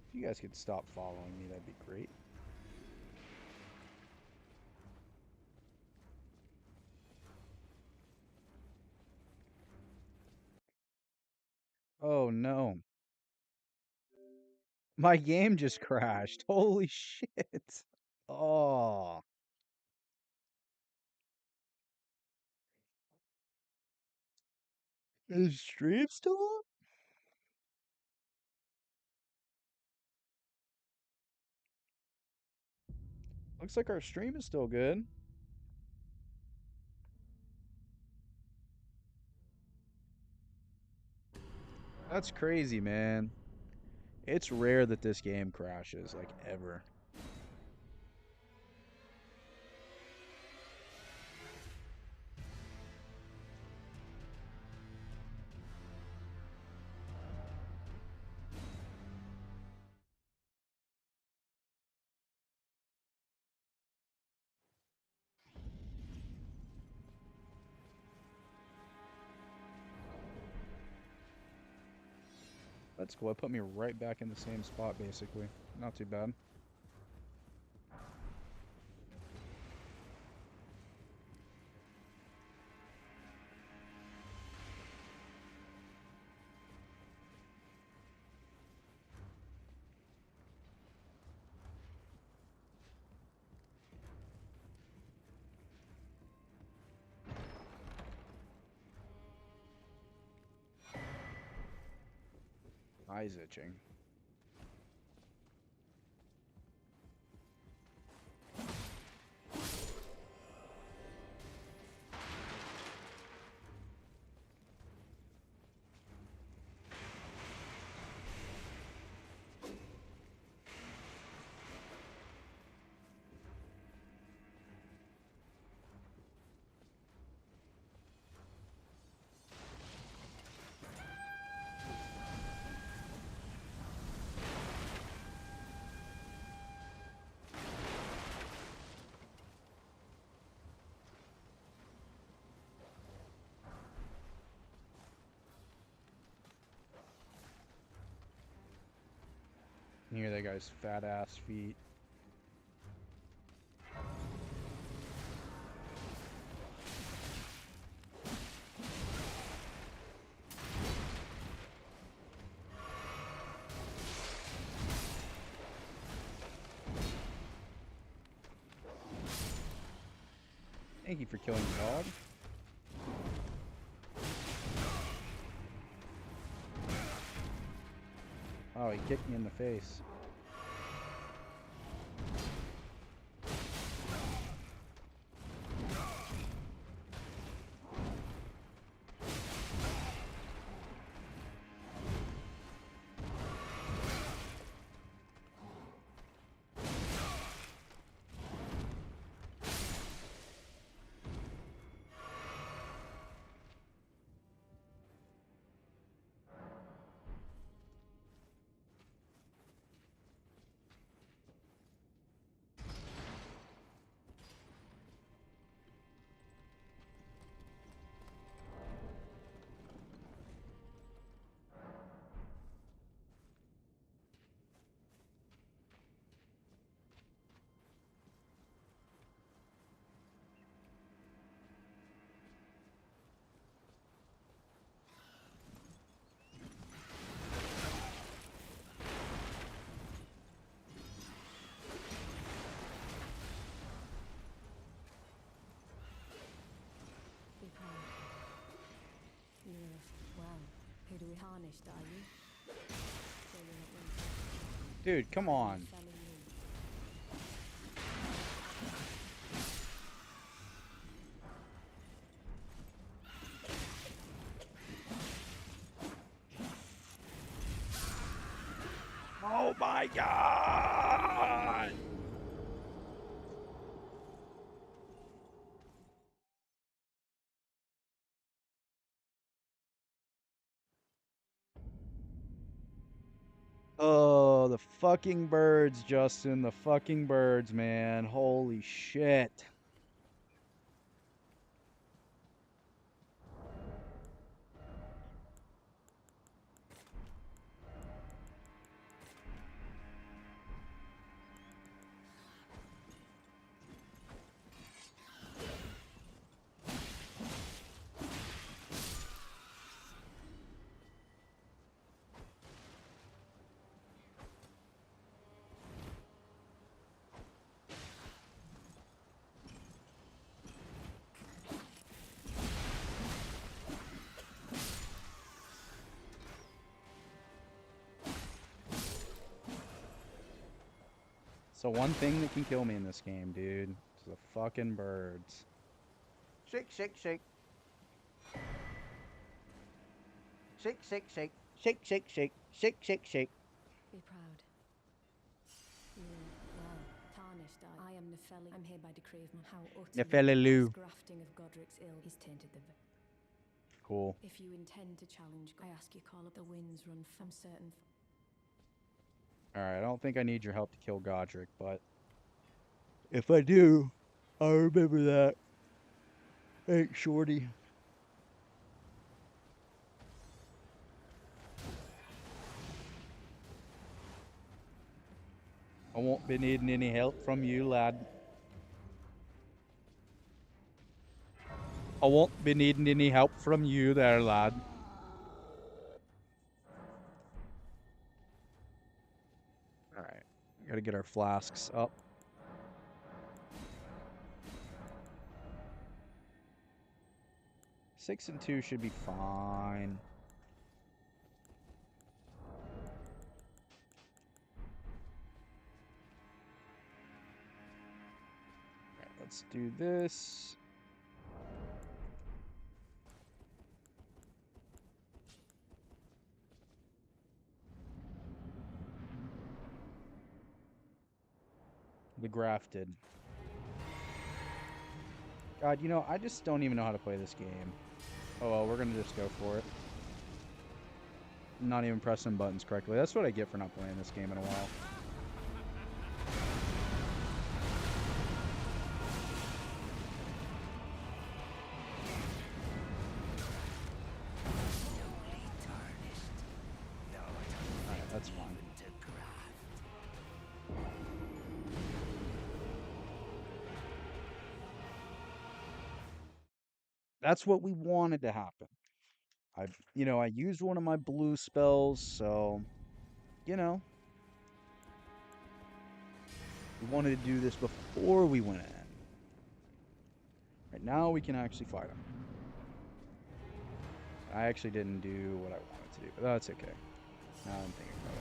If you guys could stop following me, that'd be great. Oh no. My game just crashed. Holy shit. Oh. Is stream still up? Looks like our stream is still good. That's crazy, man. It's rare that this game crashes, like, ever. That's cool. It put me right back in the same spot, basically. Not too bad. Eyes itching. You hear that guy's fat ass feet. Thank you for killing the dog. Oh, he kicked me in the face. tarnished, are you? Dude, come on. Oh my god! Oh, the fucking birds, Justin. The fucking birds, man. Holy shit. So one thing that can kill me in this game, dude, is the fucking birds. Shake, shake, shake. Shake, shake, shake. Shake, shake, shake. Shake, shake, shake. Be proud. Well, tarnished, I am Nefeli. I'm hereby decree of my how utterly Nefelelu. this grafting of Godric's ill is tainted the... Cool. If you intend to challenge, I ask you call up the winds run from certain... Alright, I don't think I need your help to kill Godric, but if I do, I'll remember that. Hey, shorty. I won't be needing any help from you, lad. I won't be needing any help from you there, lad. Alright, we gotta get our flasks up. Six and 2 should be fine. Alright, let's do this. The grafted. God, you know, I just don't even know how to play this game. Oh well, we're gonna just go for it. Not even pressing buttons correctly. That's what I get for not playing this game in a while. Alright, that's fine. That's what we wanted to happen. I used one of my blue spells, so, you know. We wanted to do this before we went in. Right now we can actually fight him. I actually didn't do what I wanted to do, but that's okay. Now I'm thinking about it.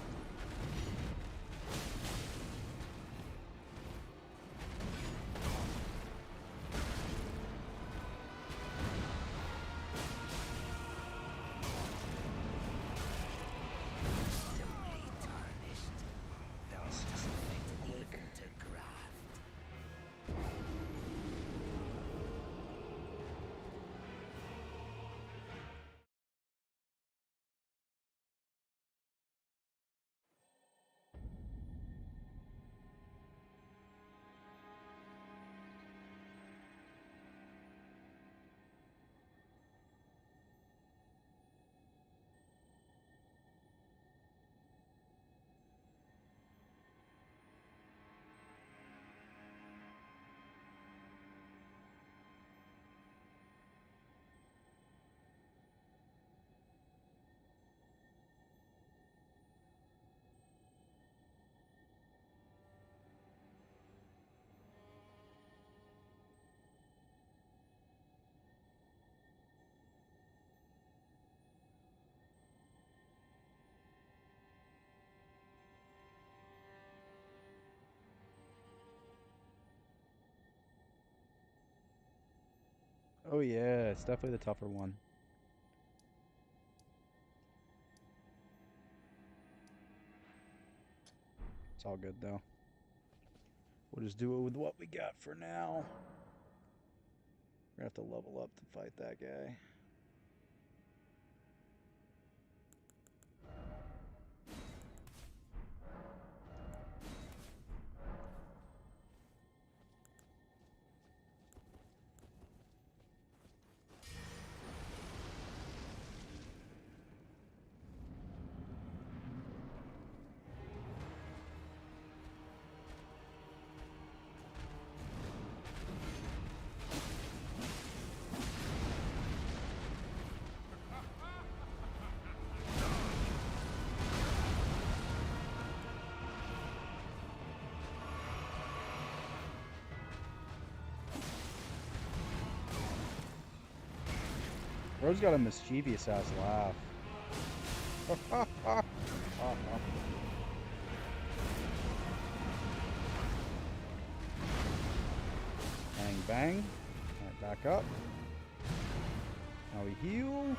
Oh yeah, it's definitely the tougher one. It's all good though. We'll just do it with what we got for now. We're gonna have to level up to fight that guy. Bro's got a mischievous ass laugh. Bang, bang. Alright, back up. Now we heal.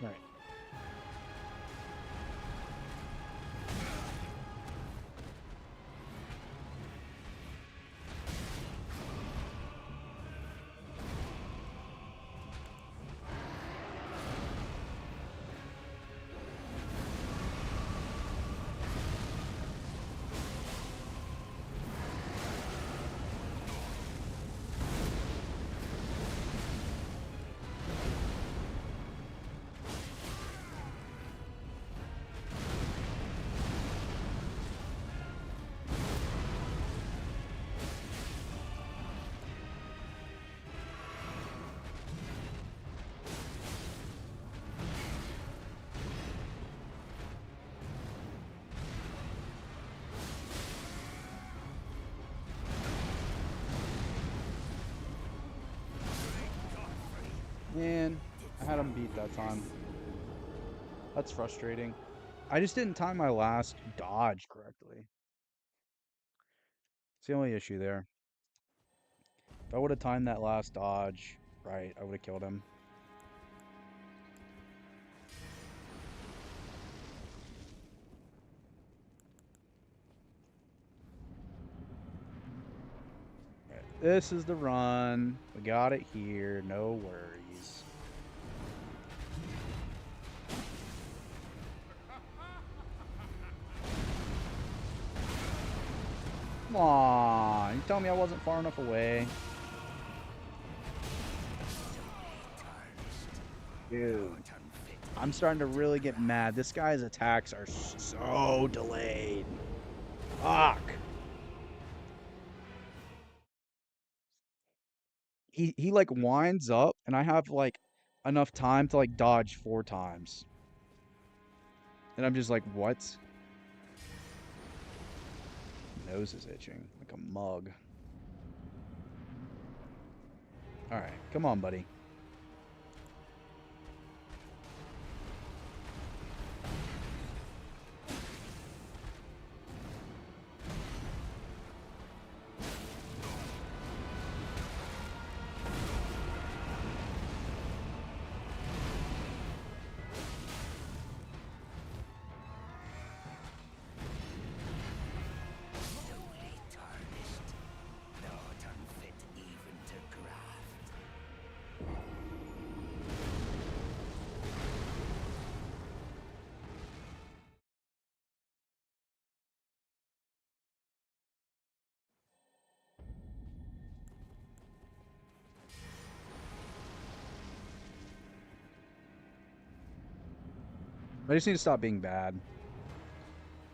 Right. Man, I had him beat that time. That's frustrating. I just didn't time my last dodge correctly. It's the only issue there. If I would have timed that last dodge right, I would have killed him. Alright, this is the run. We got it here. No worries. Come on. You tell me I wasn't far enough away. Dude. I'm starting to really get mad. This guy's attacks are so delayed. Fuck. He like winds up and I have like enough time to like dodge 4 times. And I'm just like, what? Nose is itching like a mug. Alright, come on, buddy. I just need to stop being bad.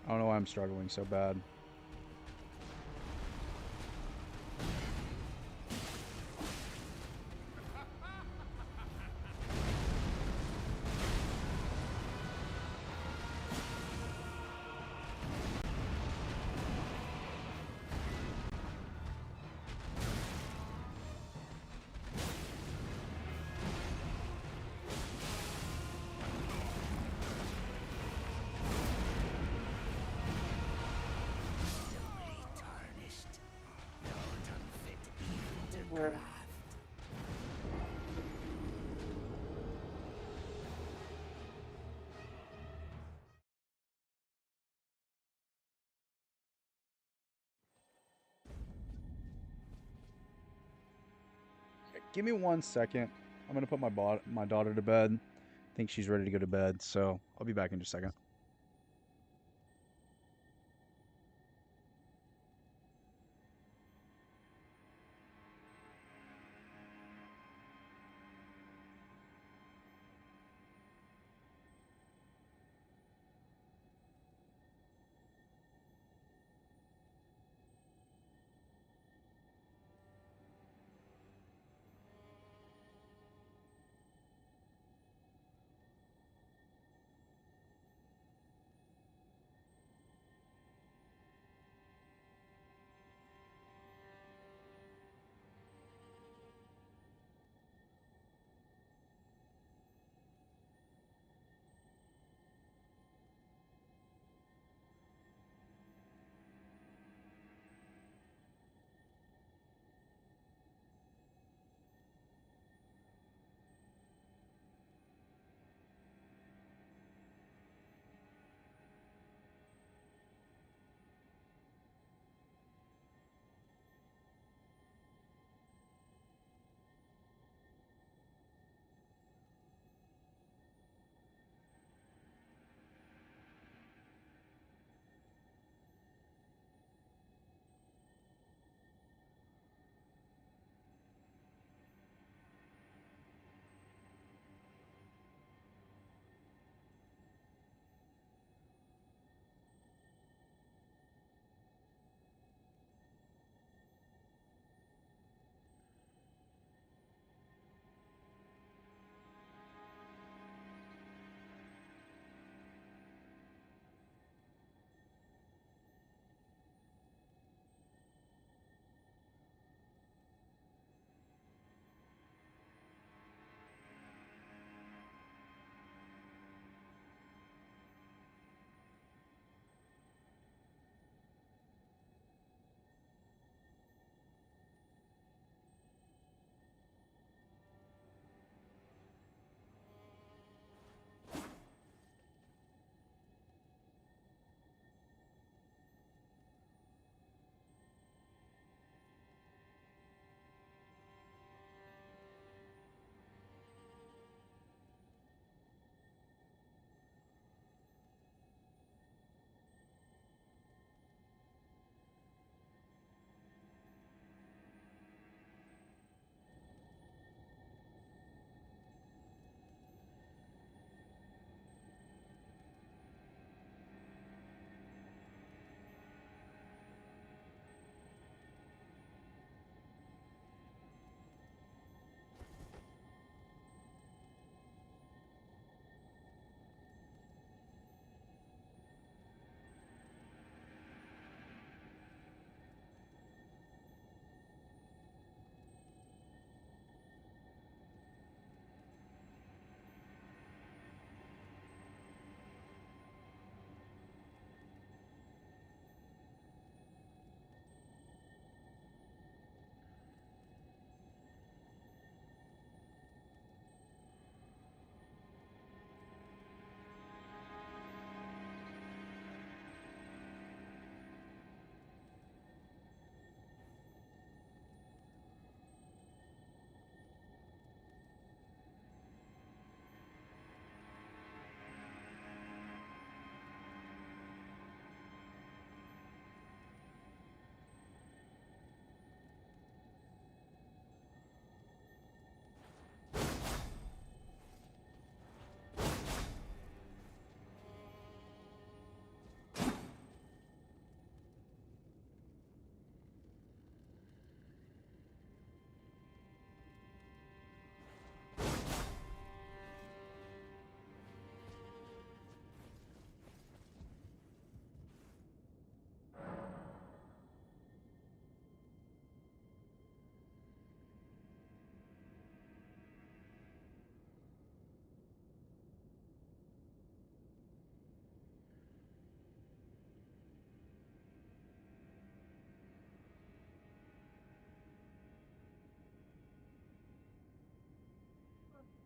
I don't know why I'm struggling so bad. Tarnished, not unfit even to craft. Give me 1 second. I'm gonna put my daughter to bed. I think she's ready to go to bed, so I'll be back in just a second.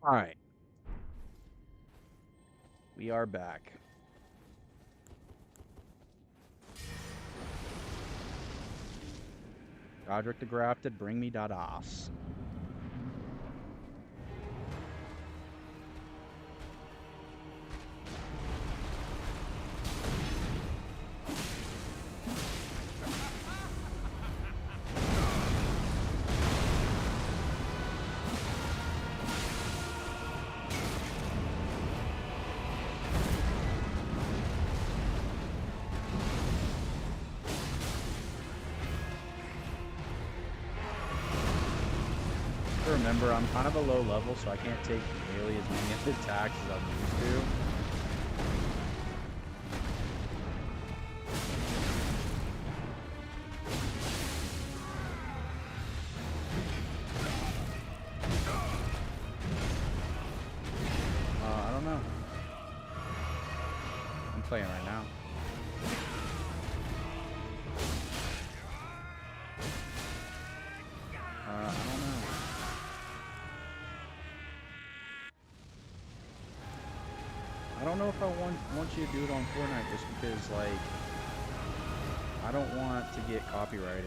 All right. We are back. Roderick the Grafted, bring me that ass. Remember, I'm kind of a low level, so I can't take nearly as many attacks as I'm used to. I don't know. I'm playing right now. I don't know. I don't know if I want you to do it on Fortnite just because, like, I don't want to get copyrighted.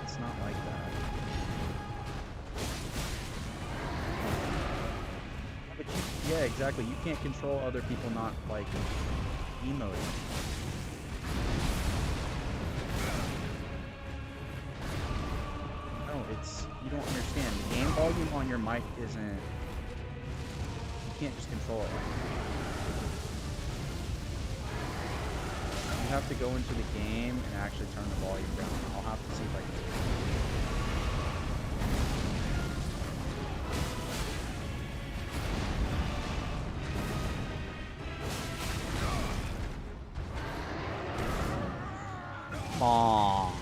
It's not like that. But yeah, exactly. You can't control other people not, like, emoting. No, you don't understand. The game volume on your mic isn't, you can't just control it like that. You have to go into the game and actually turn the volume down. I'll have to see if I can do it. Come on.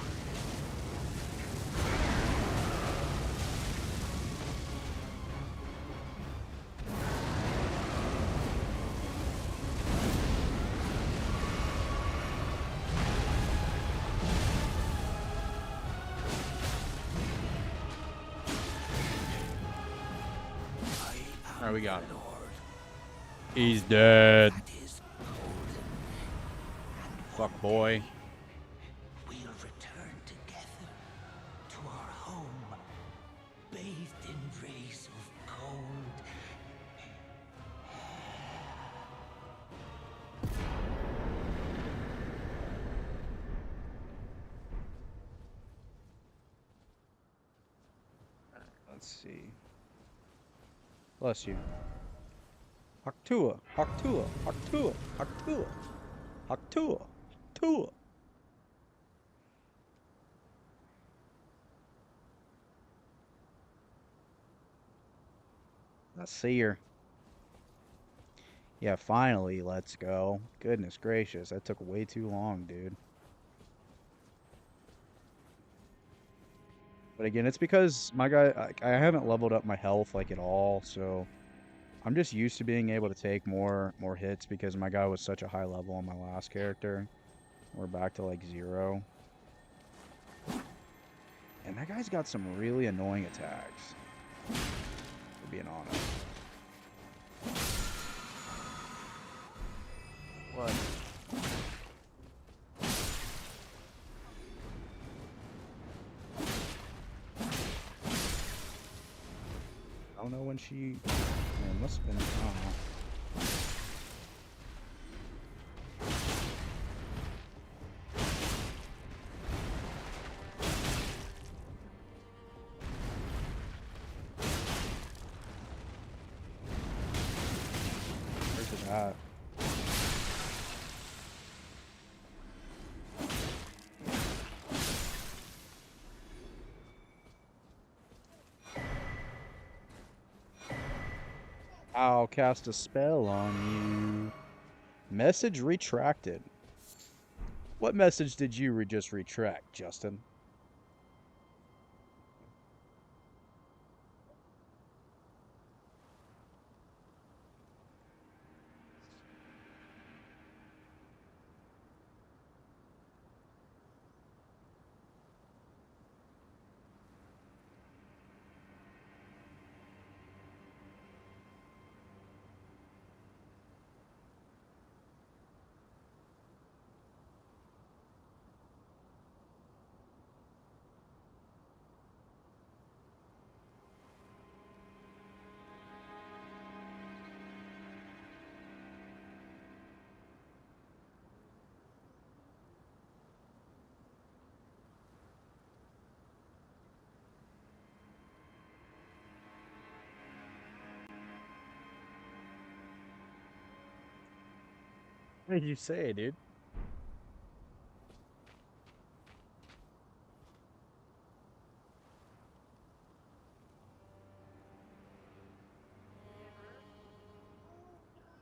Alright, we got it. He's dead. Fuck boy. We'll return together to our home, bathed in rays of gold. Let's see. Bless you. Haktua, Haktua, Haktua, Haktua, Haktua, Haktua. Let's see her. Yeah, finally, let's go. Goodness gracious, that took way too long, dude. But again, it's because my guy, I haven't leveled up my health like at all, so I'm just used to being able to take more hits because my guy was such a high level on my last character. We're back to like 0. And that guy's got some really annoying attacks, for being honest. What? I don't know when she... It must have been... I don't know. Where's it at? I'll cast a spell on you. Message retracted. What message did you just retract, Justin? What did you say, dude?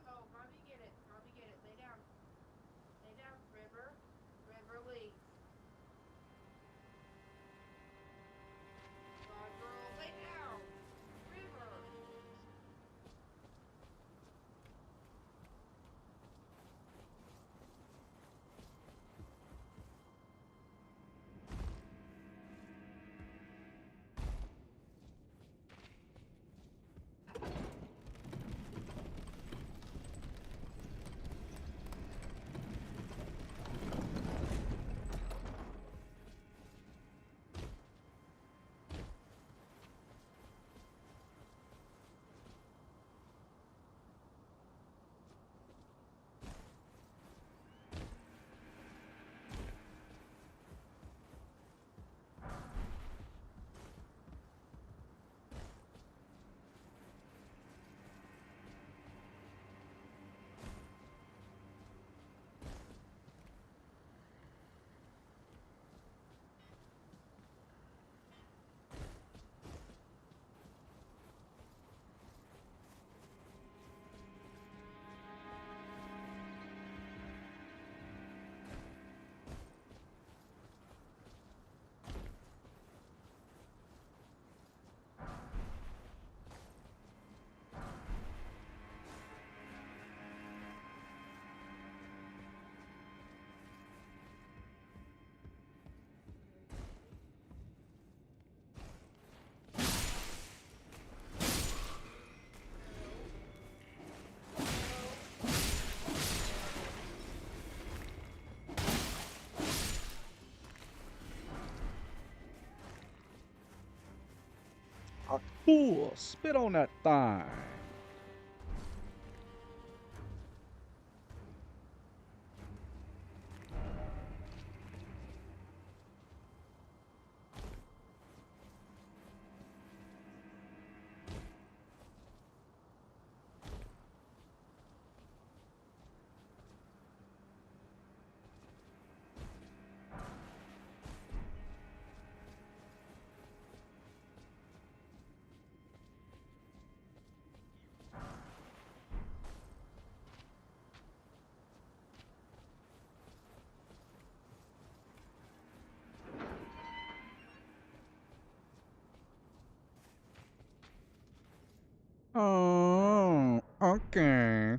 Oh, mommy get it. Mommy get it. Lay down. Lay down, River. River, leave. Come on, girl. Lay down. River. Cool. Spit on that thing. Oh, okay.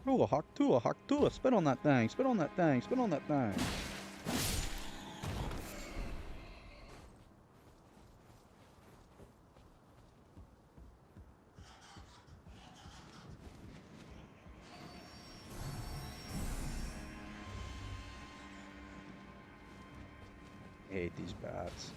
Tua, Hawk Tua, spit on that thing, spit on that thing, spit on that thing. I hate these bats.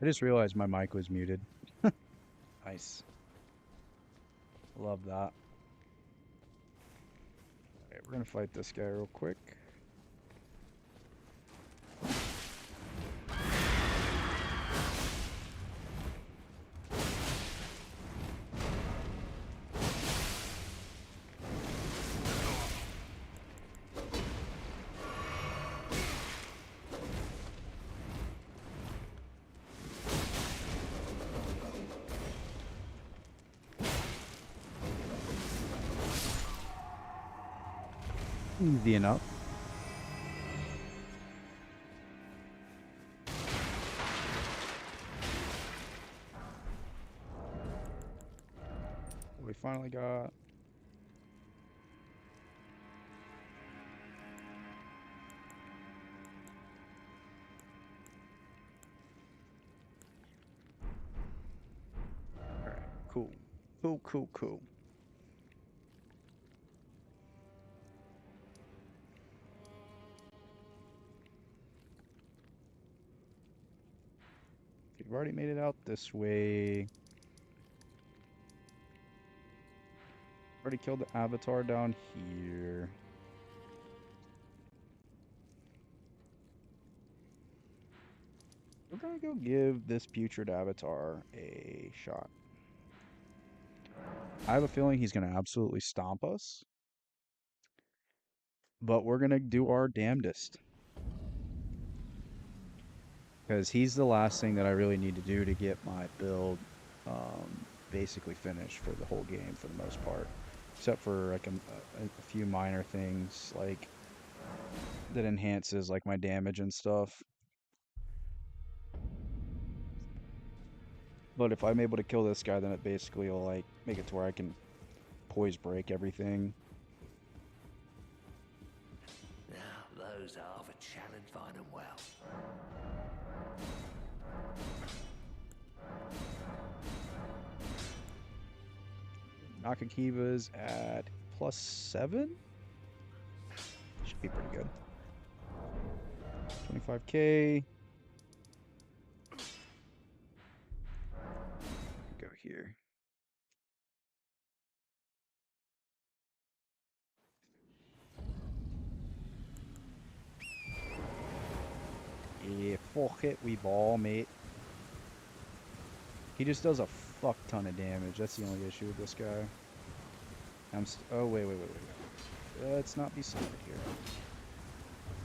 I just realized my mic was muted. Nice. Love that. Alright, we're gonna fight this guy real quick. Easy enough. We finally got... Alright, cool. Cool. We've already made it out this way. Already killed the avatar down here. We're gonna go give this putrid avatar a shot. I have a feeling he's gonna absolutely stomp us. But we're gonna do our damnedest. Because he's the last thing that I really need to do to get my build basically finished for the whole game for the most part. Except for like a few minor things like that enhances like my damage and stuff. But if I'm able to kill this guy, then it basically will like make it to where I can poise break everything. Now, those are the challenge, fine and well. Nakakiva's at +7. Should be pretty good. 25k. Go here. Yeah, fuck it, we ball, mate. He just does a fuck ton of damage. That's the only issue with this guy. Oh, wait. Let's not be stupid here.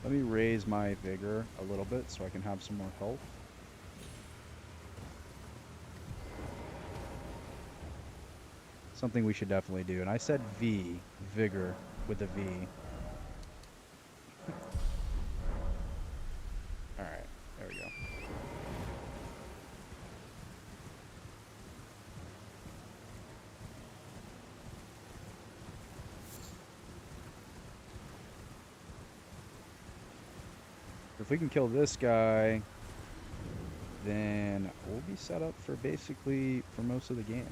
Let me raise my vigor a little bit so I can have some more health. Something we should definitely do. And I said V, vigor, with a V. Alright, there we go. If we can kill this guy, then we'll be set up for basically for most of the game.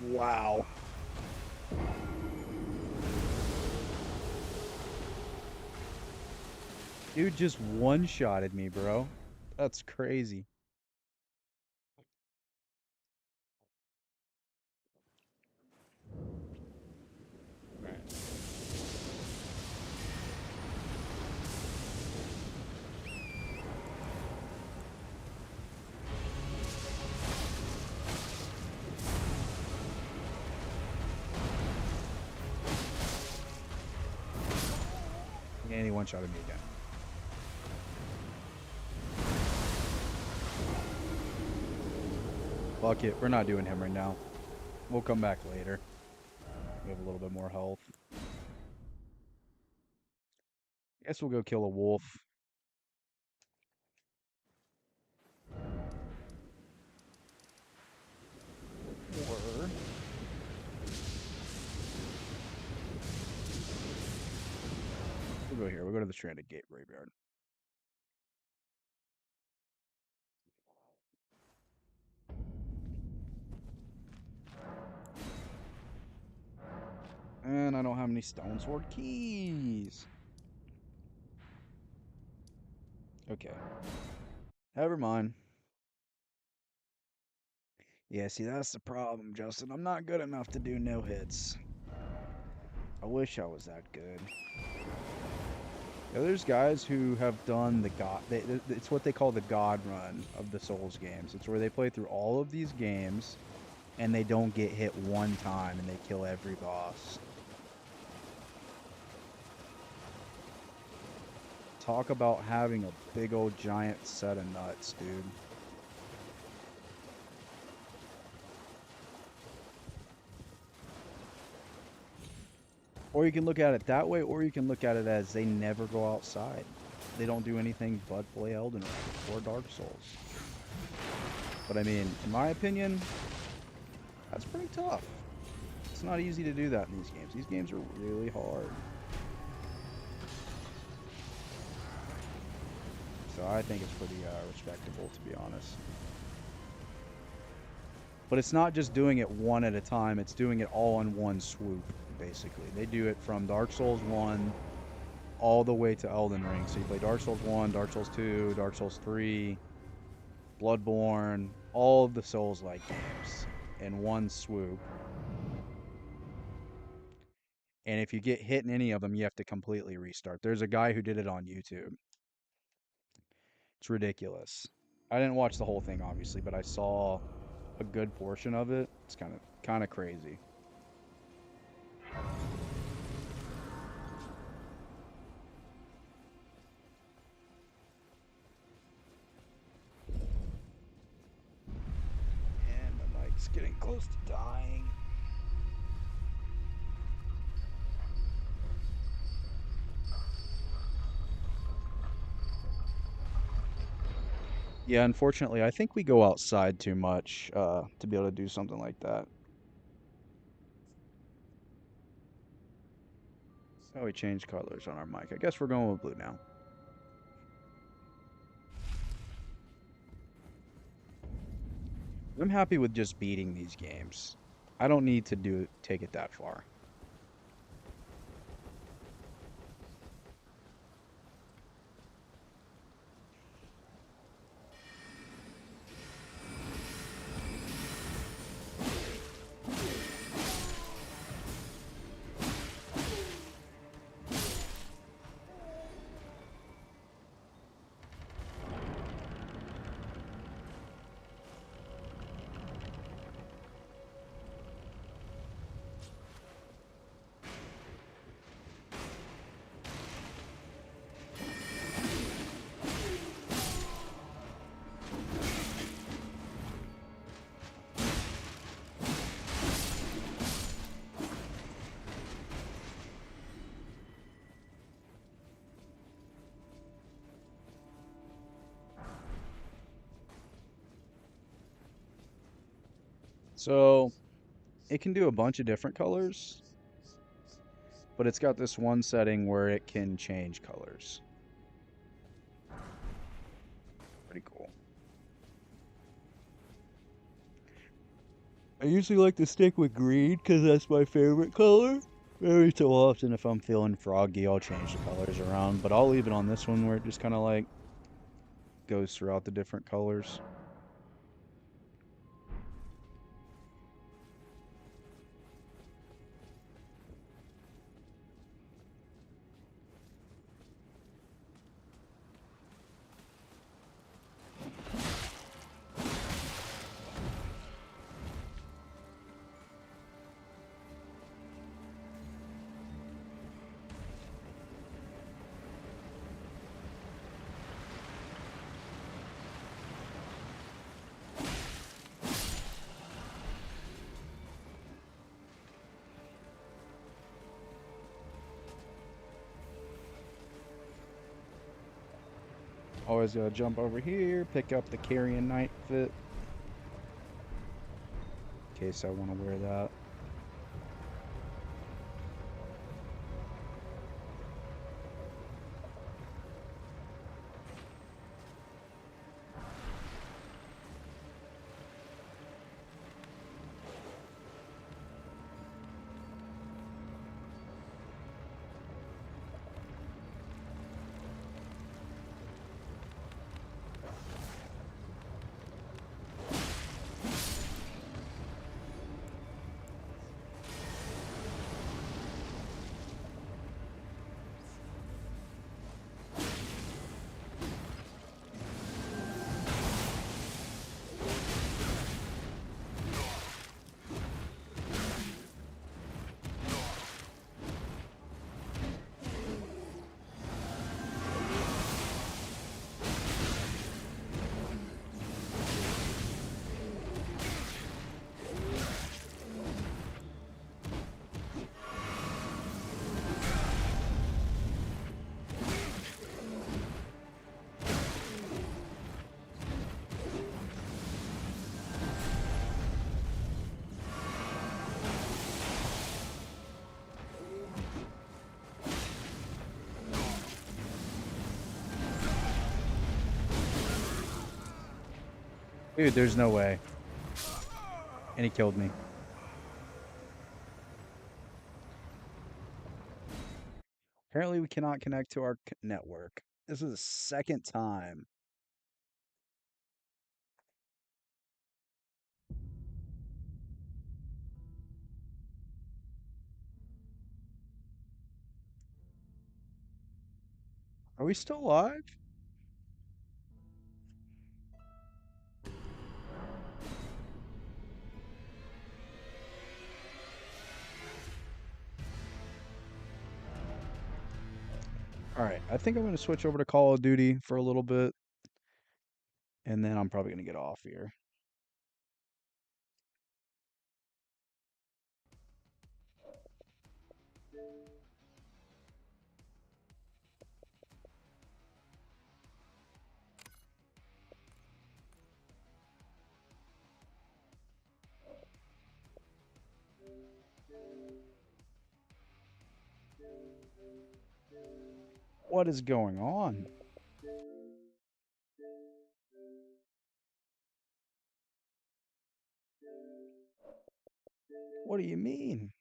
Wow. Dude just one-shotted me, bro. That's crazy. And he one-shotted me again. Fuck it, we're not doing him right now. We'll come back later. We have a little bit more health. Guess we'll go kill a wolf. Or... we'll go here. We'll go to the Stranded Gate Graveyard. And I don't have any stone sword keys. Okay. Never mind. Yeah, see, that's the problem, Justin. I'm not good enough to do no hits. I wish I was that good. Yeah, there's guys who have done the god. It's what they call the god run of the Souls games. It's where they play through all of these games, and they don't get hit one time, and they kill every boss. Talk about having a big old giant set of nuts, dude. Or you can look at it that way, or you can look at it as they never go outside. They don't do anything but play Elden Ring or Dark Souls. But I mean, in my opinion, that's pretty tough. It's not easy to do that in these games. These games are really hard. So I think it's pretty respectable, to be honest. But it's not just doing it one at a time, it's doing it all in one swoop, basically. They do it from Dark Souls 1 all the way to Elden Ring. So you play Dark Souls 1, Dark Souls 2, Dark Souls 3, Bloodborne, all of the Souls-like games in one swoop. And if you get hit in any of them, you have to completely restart. There's a guy who did it on YouTube. It's ridiculous. I didn't watch the whole thing, obviously, but I saw a good portion of it. It's kind of crazy. And my mic's getting close to dying. Yeah, unfortunately, I think we go outside too much to be able to do something like that. Oh, we changed colors on our mic. I guess we're going with blue now. I'm happy with just beating these games. I don't need to take it that far. So it can do a bunch of different colors, but it's got this one setting where it can change colors. Pretty cool. I usually like to stick with green because that's my favorite color. Every so often, if I'm feeling froggy, I'll change the colors around, but I'll leave it on this one where it just kind of like goes throughout the different colors. Always gotta jump over here, pick up the Carrion Knight fit. In case I want to wear that. Dude, there's no way. And he killed me. Apparently we cannot connect to our network. This is the second time. Are we still live? Alright, I think I'm going to switch over to Call of Duty for a little bit. And then I'm probably going to get off here. What is going on? What do you mean?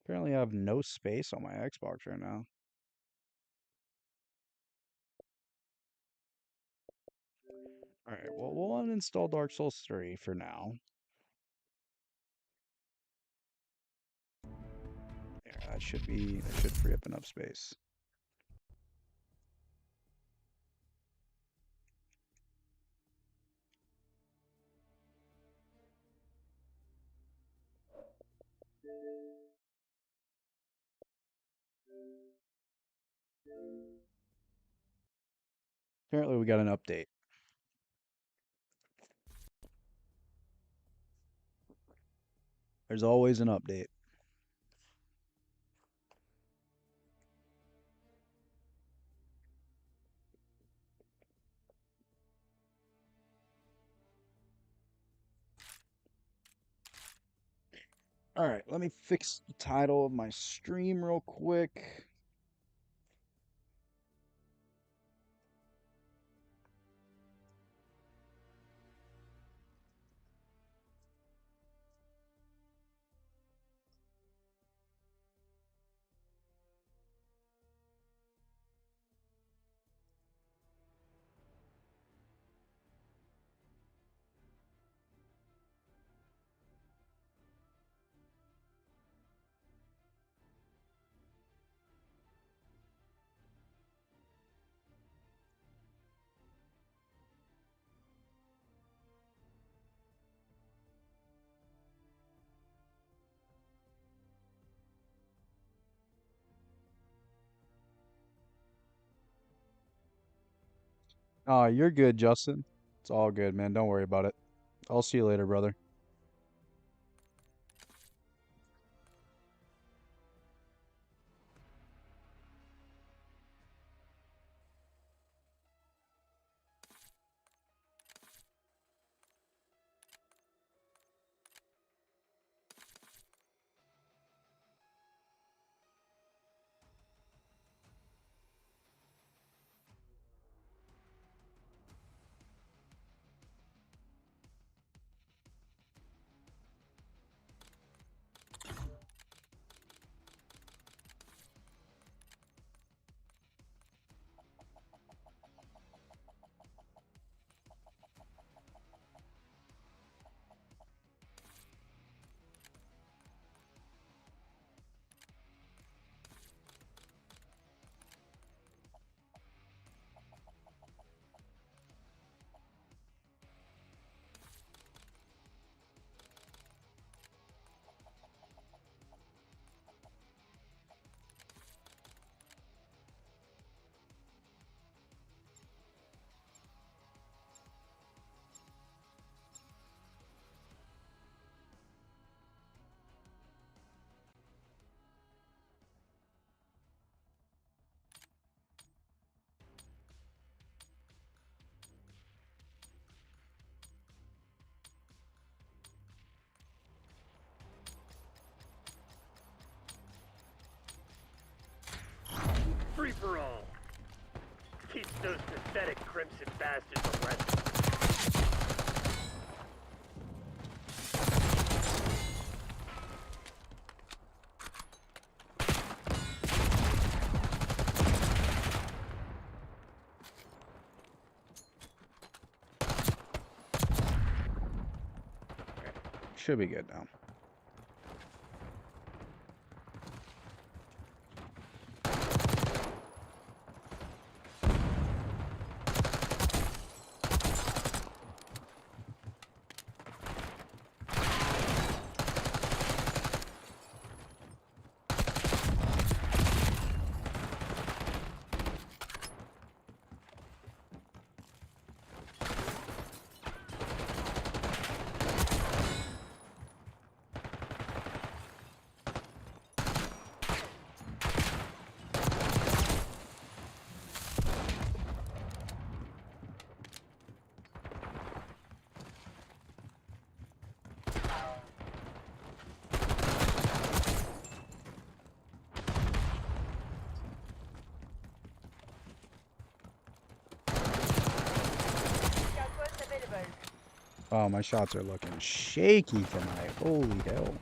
Apparently I have no space on my Xbox right now. Alright, well, we'll uninstall Dark Souls 3 for now. Yeah, that should free up enough space. Apparently we got an update. There's always an update. Alright, let me fix the title of my stream real quick. You're good, Justin. It's all good, man. Don't worry about it. I'll see you later, brother. Free for all. Keep those pathetic Crimson bastards arrested. Should be good now. Oh, my shots are looking shaky tonight. Holy hell.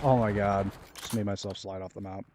Oh my god. Just made myself slide off the map.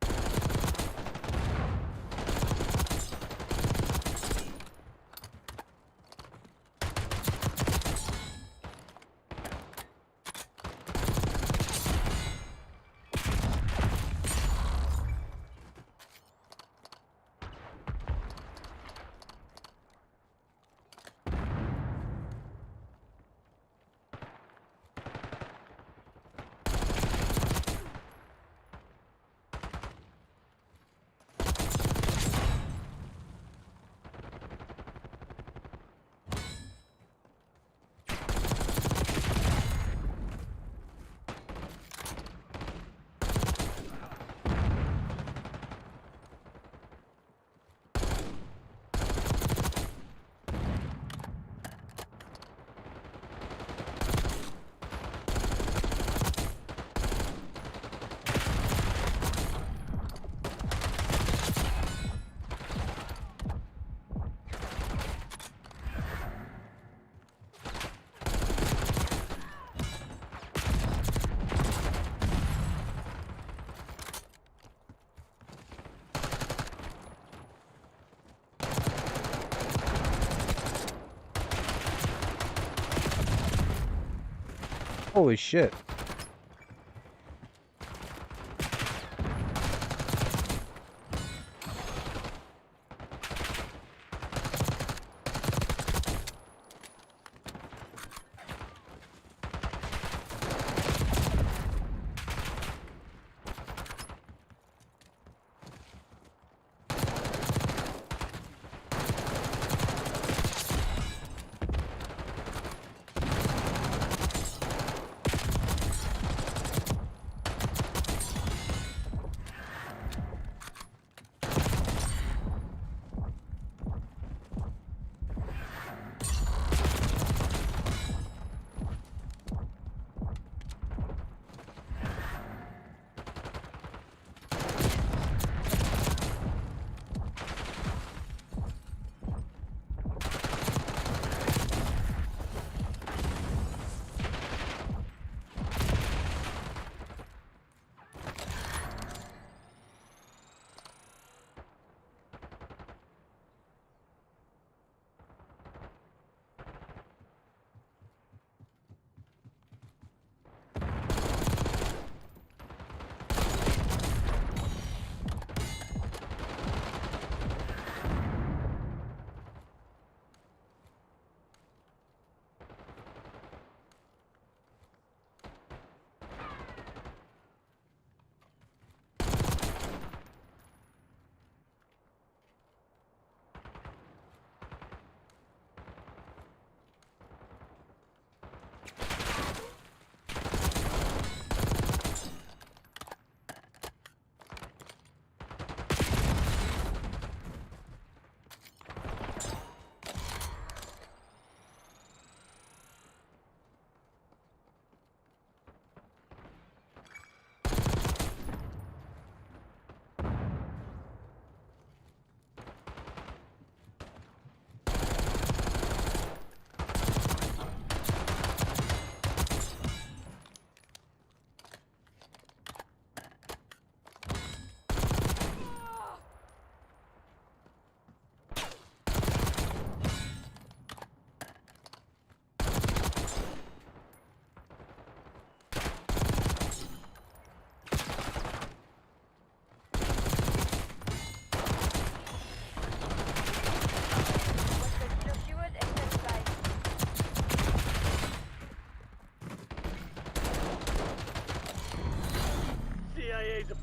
Holy shit.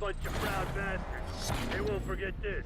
bunch of proud bastards. They won't forget this.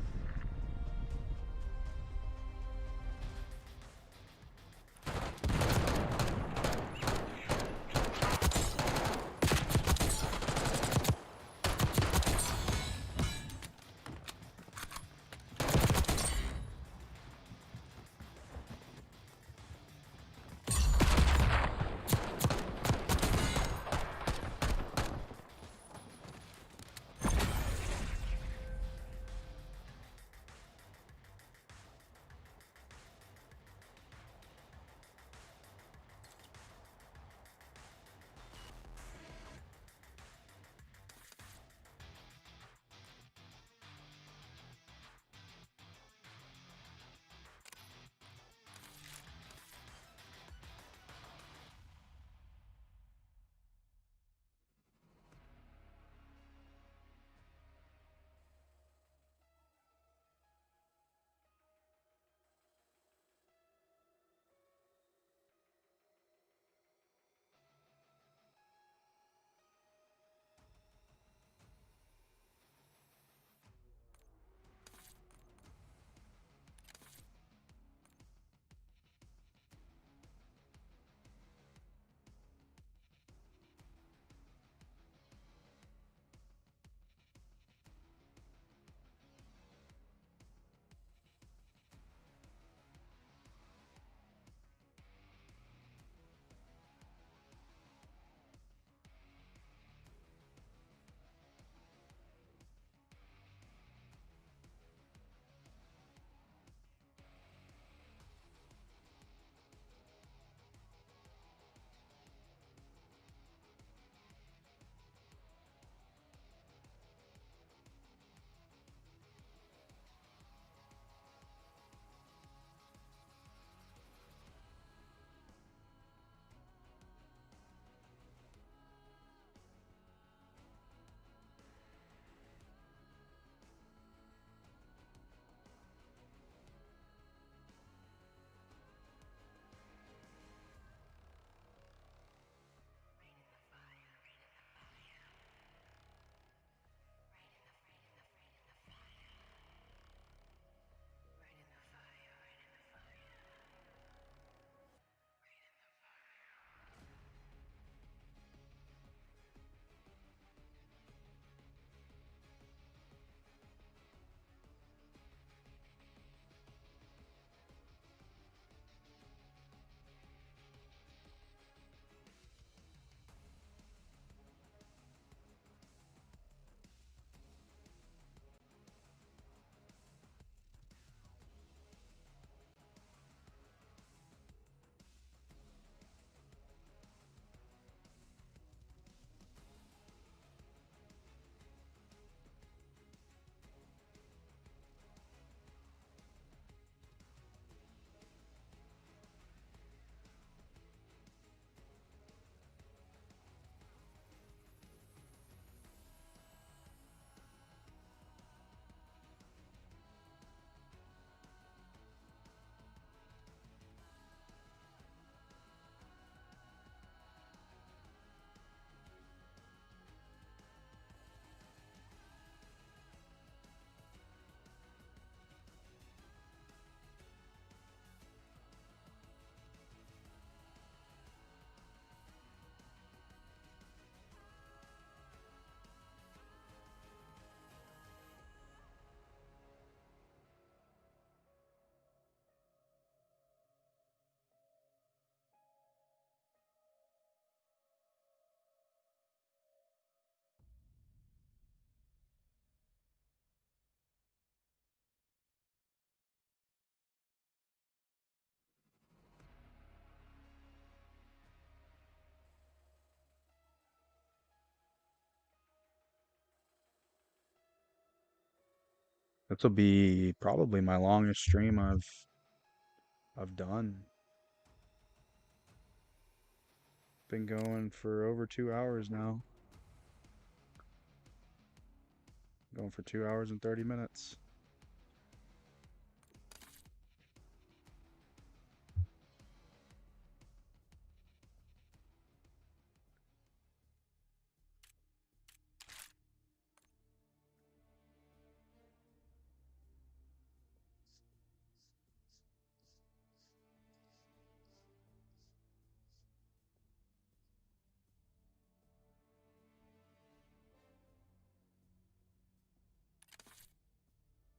This will be probably my longest stream I've done. Been going for over 2 hours now. Going for 2 hours and 30 minutes.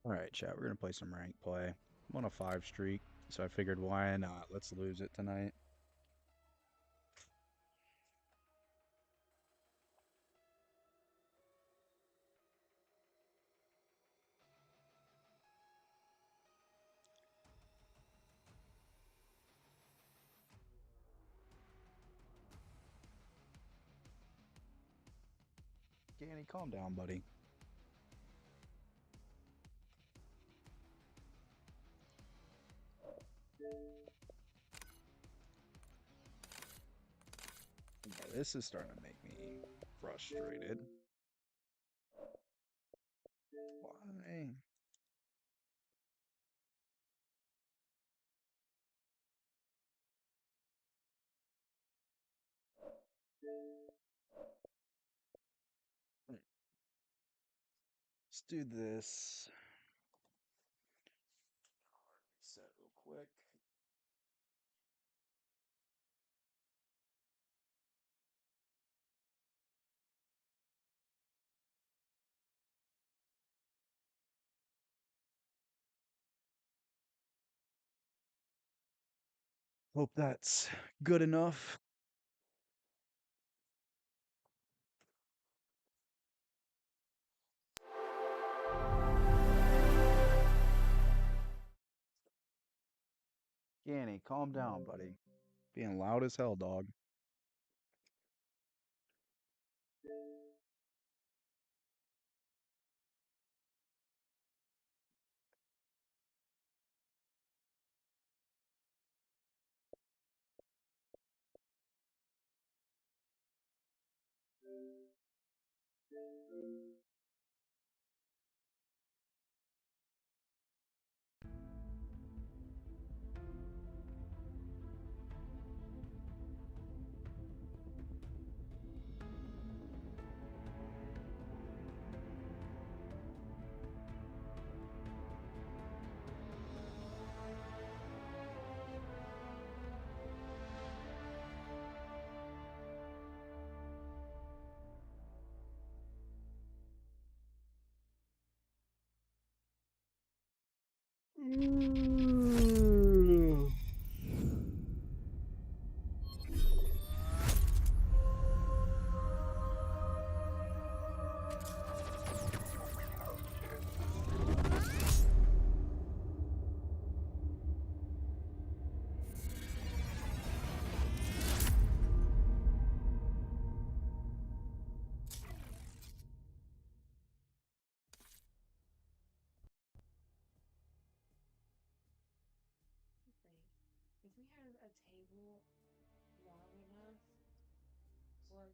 Alright, chat, we're gonna play some rank play. I'm on a 5 streak, so I figured why not? Let's lose it tonight. Danny, calm down, buddy. Yeah, this is starting to make me frustrated. Why? Let's do this. Reset real quick. Hope that's good enough. Danny, calm down, buddy. Being loud as hell, dog. If we had a table long enough, or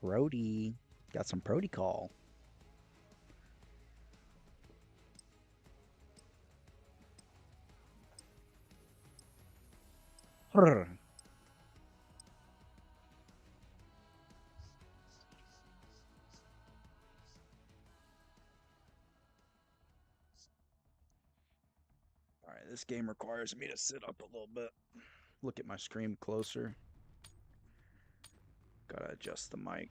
Brody. Got some protocol. Brr. Alright, this game requires me to sit up a little bit. Look at my screen closer. Gotta adjust the mic.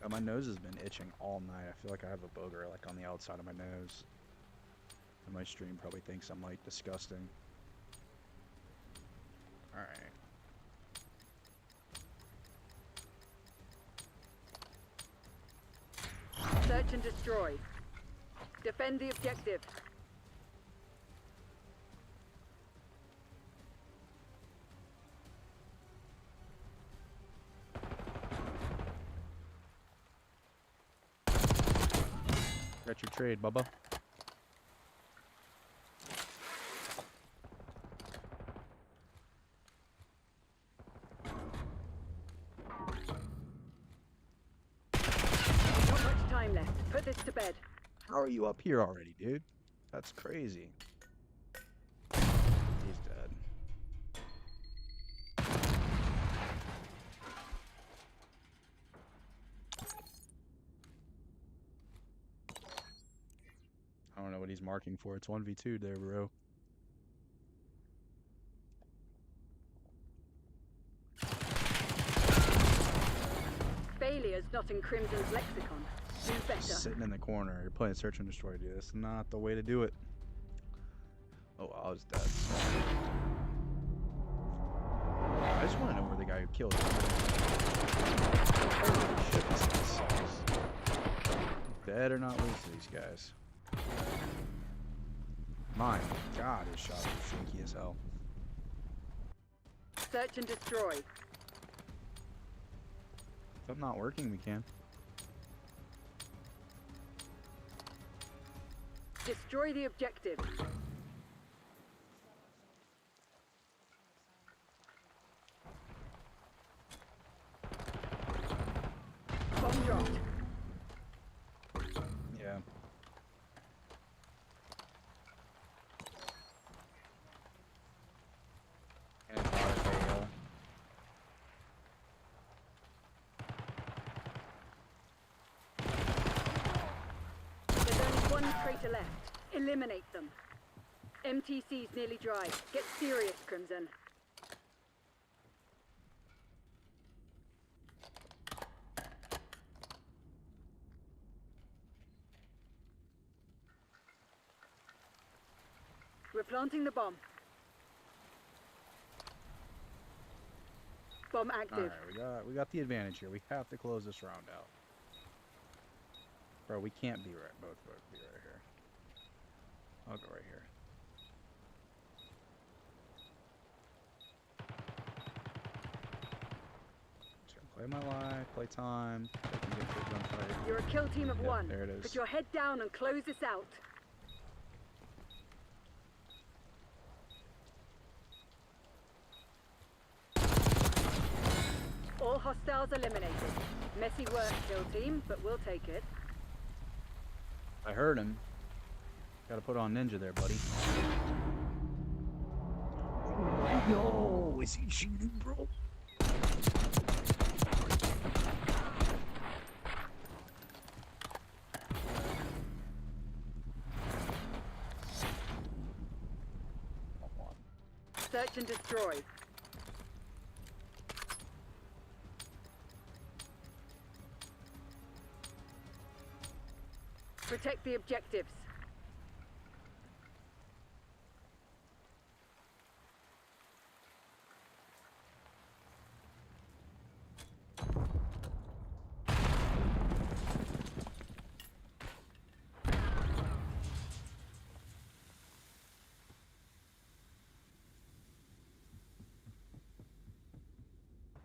Oh, my nose has been itching all night. I feel like I have a booger like on the outside of my nose. And my stream probably thinks I'm like disgusting. Alright. Search and destroy. Defend the objective. Got your trade, Bubba. Not much time left. Put this to bed. How are you up here already, dude? That's crazy. He's dead. I don't know what he's marking for. It's 1v2 there, bro. Failure's not in Crimson's lexicon. Do better. Sitting in the corner. You're playing Search and Destroy, dude. That's not the way to do it. Oh, I was dead. I just want to know where the guy who killed him. Holy shit, this guy sucks. Better not lose to these guys. My God, his shots are shaky as hell. Search and destroy. If I'm not working, we can. Destroy the objective. Bomb dropped. Yeah. And it's not a fail. There's only one traitor left. Eliminate them. MTC's nearly dry. Get serious, Crimson. We're planting the bomb. Bomb active. Alright, we got the advantage here. We have to close this round out. Bro, we can't be right both be right here. I'll go right here. Just gonna play my life, play time. So I can get to the gunfight. You're a kill team of Yep, one. there it is. Put your head down and close this out. All hostiles eliminated. Messy work, kill team, but we'll take it. I heard him. Gotta put on ninja there, buddy. Yo, is he cheating, bro? Search and destroy. Protect the objectives.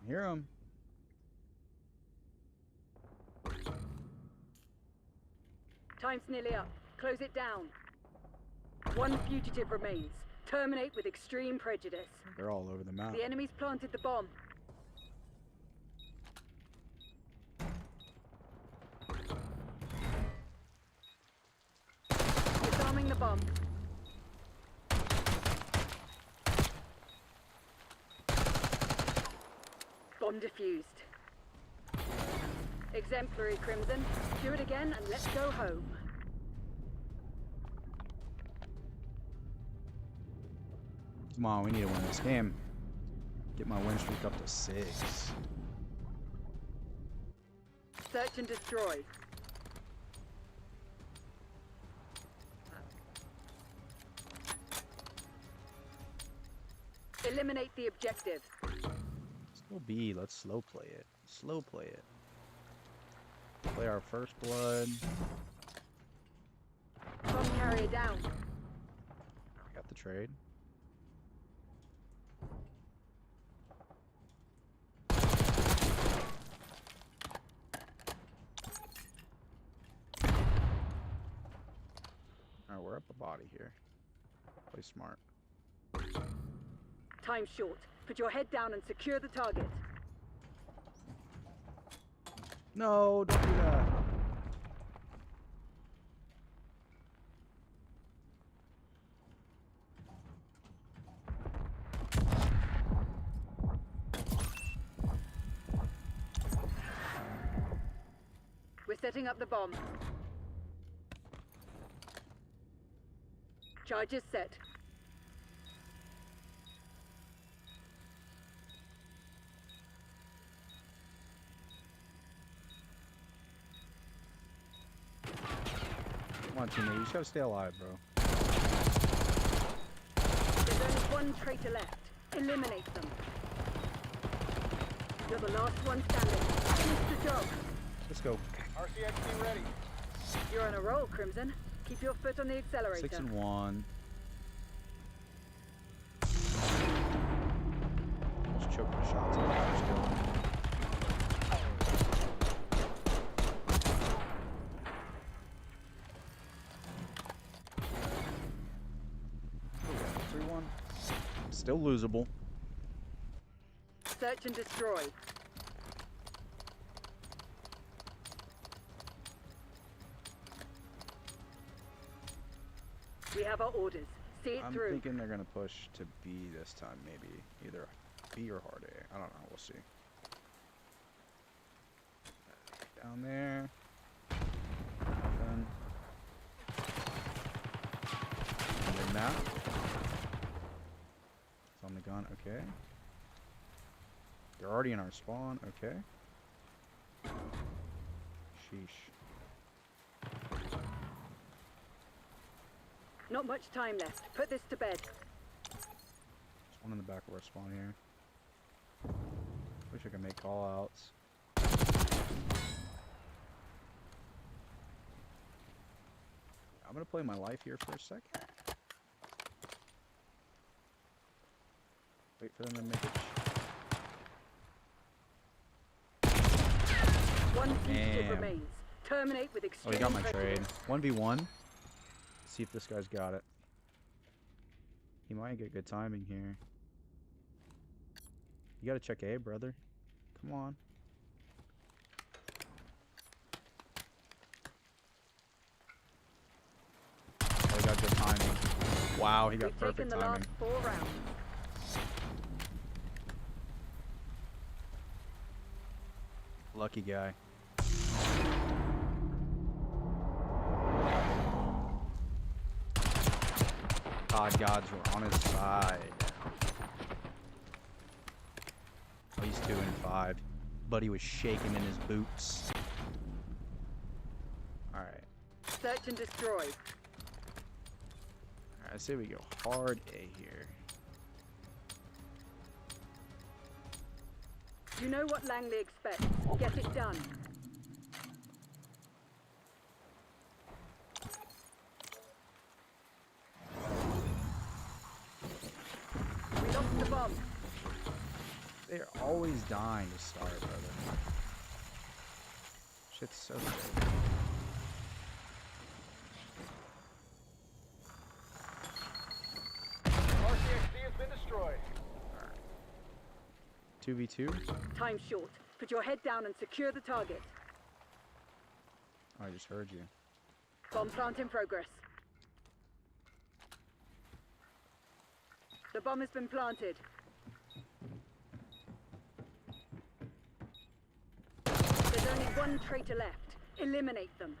Hear him. Time's nearly up. Close it down. One fugitive remains. Terminate with extreme prejudice. They're all over the map. The enemy's planted the bomb. Disarming the bomb. Bomb defused. Exemplary, Crimson. Do it again and let's go home. Come on, we need to win this game. Get my win streak up to 6. Search and destroy. Eliminate the objective. Still B, let's slow play it. Slow play it. Play our first blood. Bomb carrier down. I got the trade. Alright, we're up a body here. Play smart. Time short. Put your head down and secure the target. No, don't do that. We're setting up the bomb. Charges set. Come on, teammate, you just gotta stay alive, bro. There's only one traitor left. Eliminate them. You're the last one standing. Finish the job. Let's go. RCXD ready. You're on a roll, Crimson. Keep your foot on the accelerator. 6 and 1. Almost choked my shots on the first kill. Oh, 3-1. Still losable. Search and destroy. We have our orders. See it I'm through. thinking they're gonna push to B this time, maybe. Either B or hard A. I don't know, we'll see. Down there. Nothing. And then that. It's on the gun, okay. They're already in our spawn, okay. Sheesh. Not much time left. Put this to bed. There's one in the back of our spawn here. Wish I could make call outs. I'm gonna play my life here for a second. Wait for them to make it. One fugitive Damn. remains. Terminate with Oh, extreme he got my trade. prejudice. 1v1. See if this guy's got it. He might get good timing here. You gotta check A, brother. Come on. Oh, he got good timing. Wow, he got We've taken perfect the timing. last 4 rounds. Lucky guy. God, gods were on his side. Oh, he's 2 and 5. Buddy was shaking in his boots. Alright. Search and destroy. Alright, I say we go hard A here. You know what Langley expects. Get it done. We lost the bomb. They're always dying to start, brother. Shit's so good. 2v2? Time's short. Put your head down and secure the target. Oh, I just heard you. Bomb plant in progress. The bomb has been planted. There's only one traitor left. Eliminate them.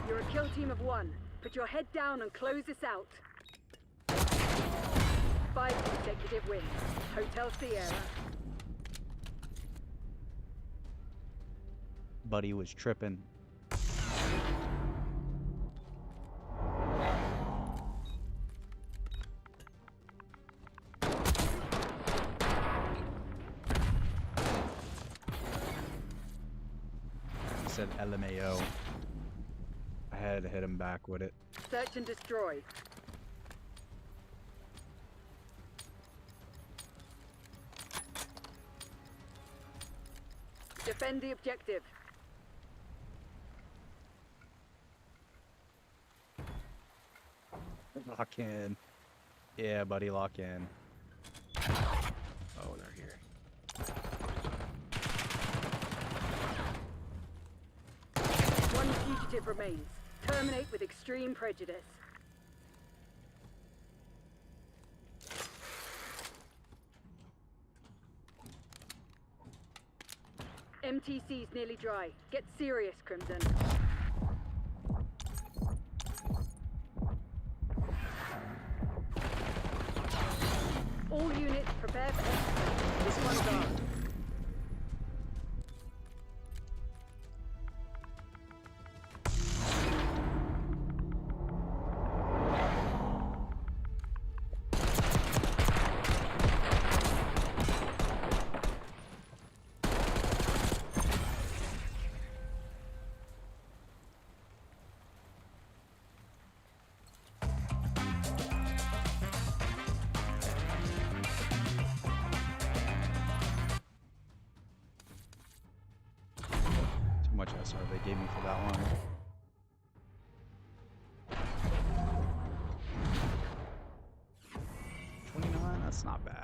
You're a kill team of 1. Put your head down and close this out. 5 consecutive wins. Hotel Sierra. Buddy was tripping. He said LMAO. I had to hit him back with it. Search and destroy. Defend the objective. Lock in. Yeah, buddy, lock in. Oh, they're here. One fugitive remains. Terminate with extreme prejudice. MTC's nearly dry. Get serious, Crimson. All units prepare for exfil. This one's armed. Too much SR they gave me for that one. $29, that's not bad.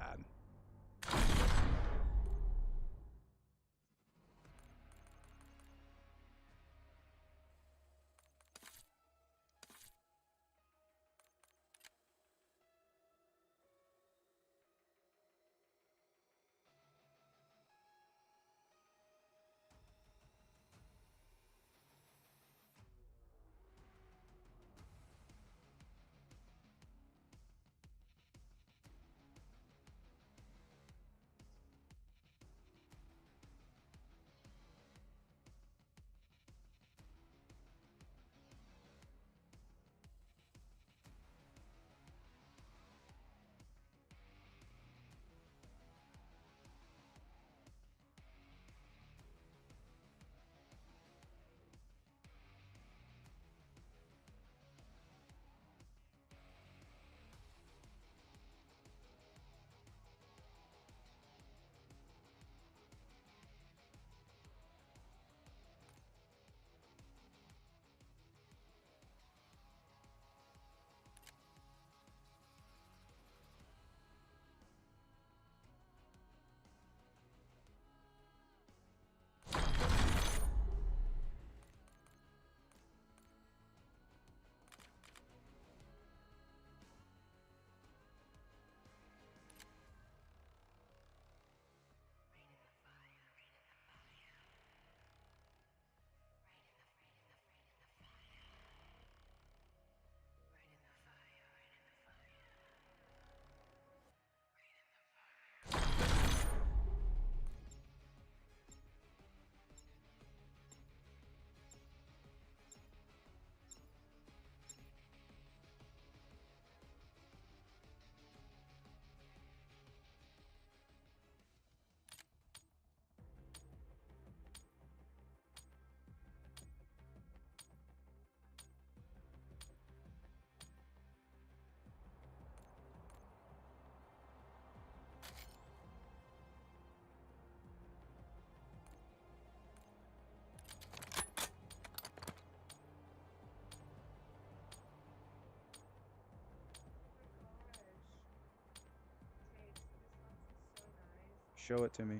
Show it to me.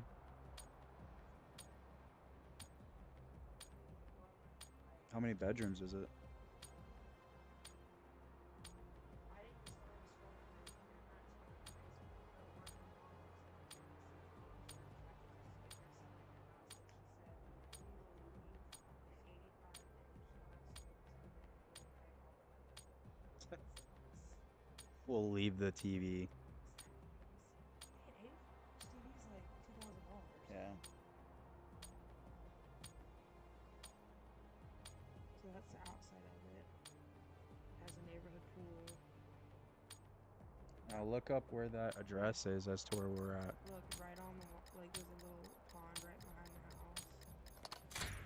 How many bedrooms is it? We'll leave the TV. Yeah. So that's the outside of it. Has a neighborhood pool. Now look up where that address is as to where we're at. Look, right on the like there's a little pond right behind the house.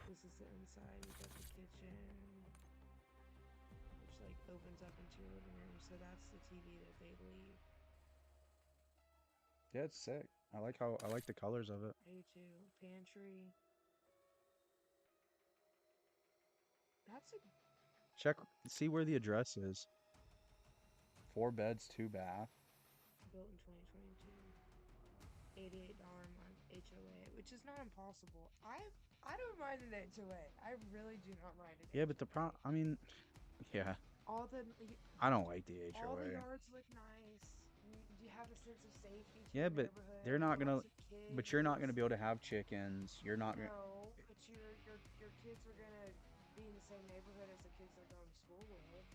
This is the inside. You got the kitchen, which like opens up into your living room. So that's the TV that they leave. Yeah, it's sick. I like the colors of it. I do too. Pantry. That's a Check, see where the address is. 4 beds, 2 bath. built in 2022. $88 a month HOA, which is not impossible. I don't mind an HOA. I really do not mind it. Yeah, but I mean, yeah, all the I don't like the all the HOA. yards look nice. You have a sense of safety. To Yeah, your but neighborhood. they're not gonna. Lots of But you're not kids. gonna be able to have chickens. You're not gonna. No, but your kids are gonna be in the same neighborhood as the kids they're going to school with,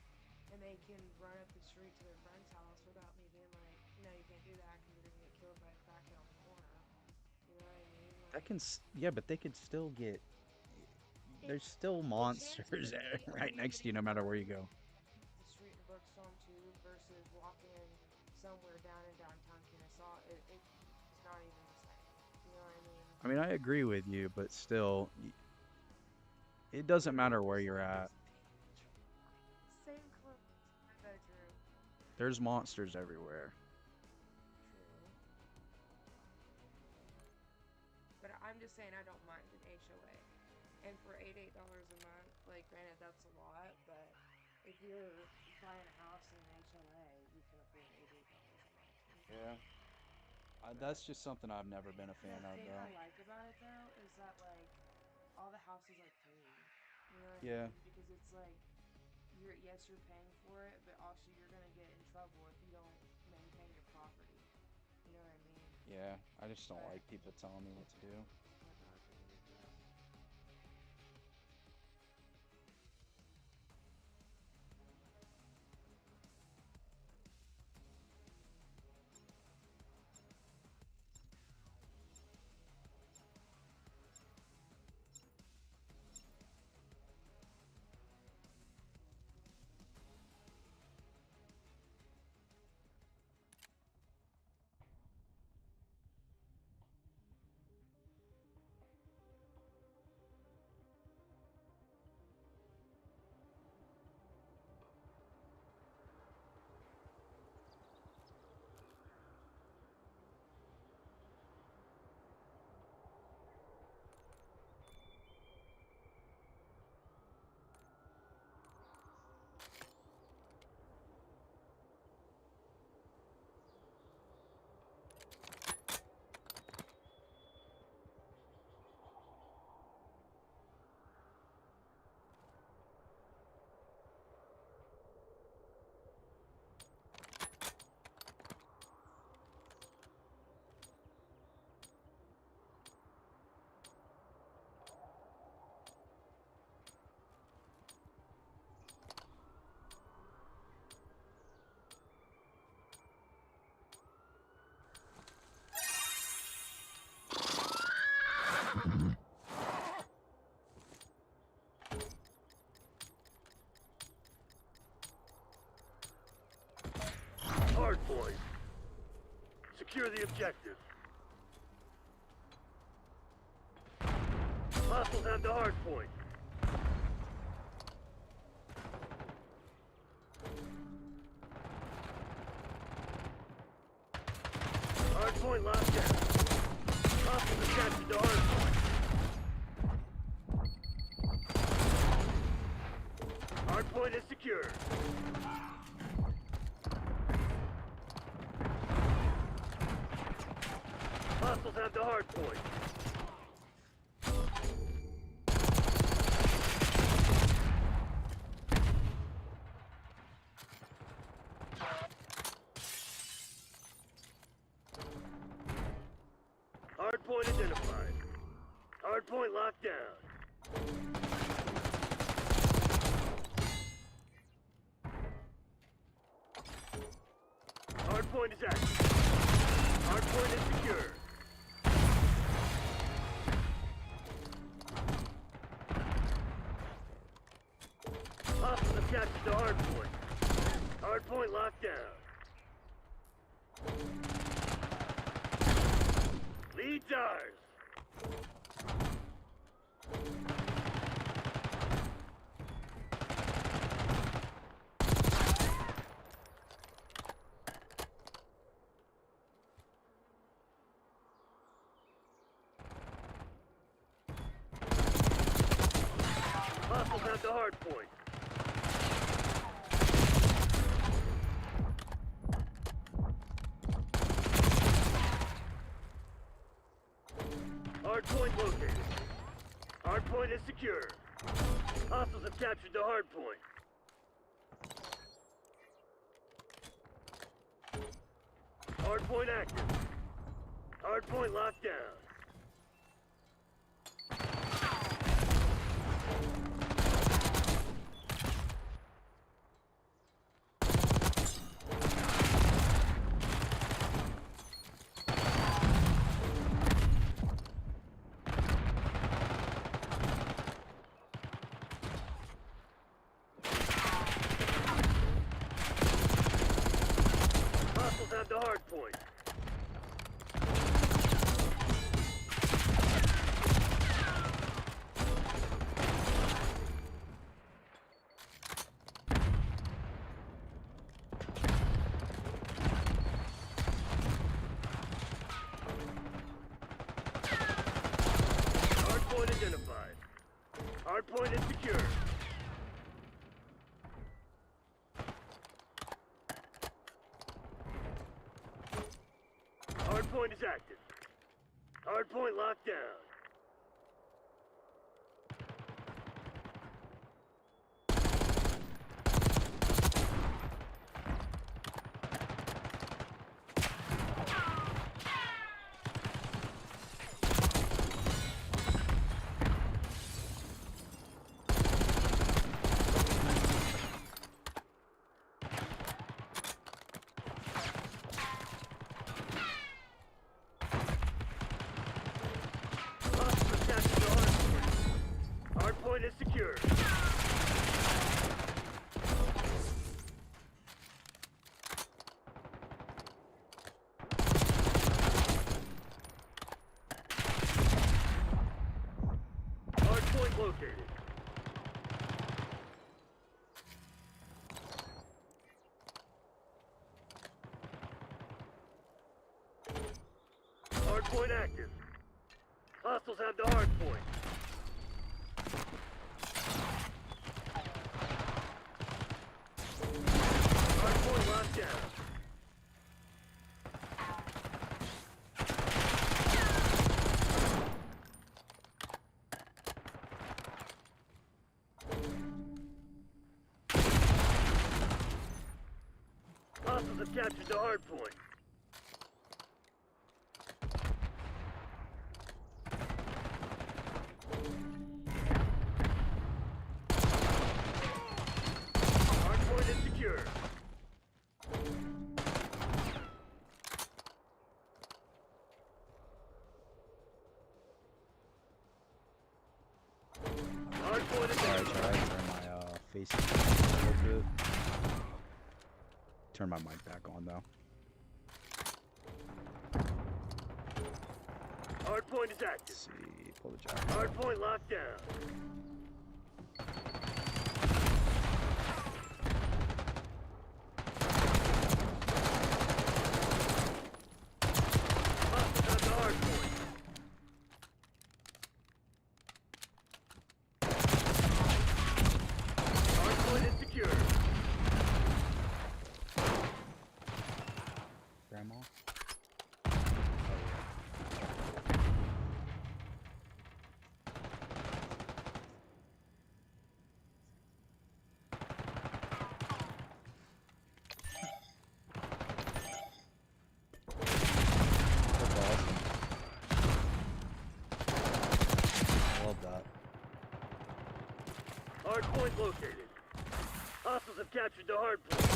and they can run up the street to their friend's house without me being like, no, you can't do that because you're gonna get killed by a crackhead on the corner. You know what I mean? Like, That can. Yeah, but they could still get. There's still monsters there right next to you, no matter where you go. the street in Brookstone too versus walking somewhere down in downtown Kennesaw. It's not even the same. You know what I mean? I mean, I agree with you, but still, it doesn't matter where you're at. Same clothes, my bedroom. There's monsters everywhere. True. But I'm just saying I don't mind an HOA. And for $88 a month, like granted that's a lot, but if you're buying a house in an HOA, you can afford $88 a month. Yeah. That's just something I've never been a fan The of, thing though. I like about it though is that like all the houses are clean. You know what I Yeah. mean? Because it's like you're paying for it, but also you're gonna get in trouble if you don't maintain your property. You know what I mean? Yeah, I just don't like people telling me what to do. Oh my God, I believe that. Hardpoint. Secure the objective. Hostiles have the hardpoint. Hardpoint locked down. Hostiles have captured the hardpoint. Hardpoint is secure. Hostiles Hostiles have the hard point. Hard point identified. Hard point locked down. Hard point is active. Hard point is secure. Hostiles have captured the hard point. Hard point locked down. Lead's ours. Hostiles have the hard point. Hard point located. Hard point is secure. Hostiles have captured the hard point. Hard point active. Hard point locked down. Hostiles have the hard point. Hard point identified. Hard point is secure. Hard point is active. Hard point locked down. Hostiles have captured the hard point. Hard point is secure. Hard point located. Hard point active. Hostiles have the hard point. Hard point locked down. Hostiles have captured the hard point. Hard point is secure. Hard point is Alright, active. try to turn my face a little bit. Turn my mic back on though. Hard point is active. Let's see, pull the jack. Hard point locked down. Hostiles have the hard point. Hard point is secure. Grandma? Hard point located. Hostiles have captured the hard point.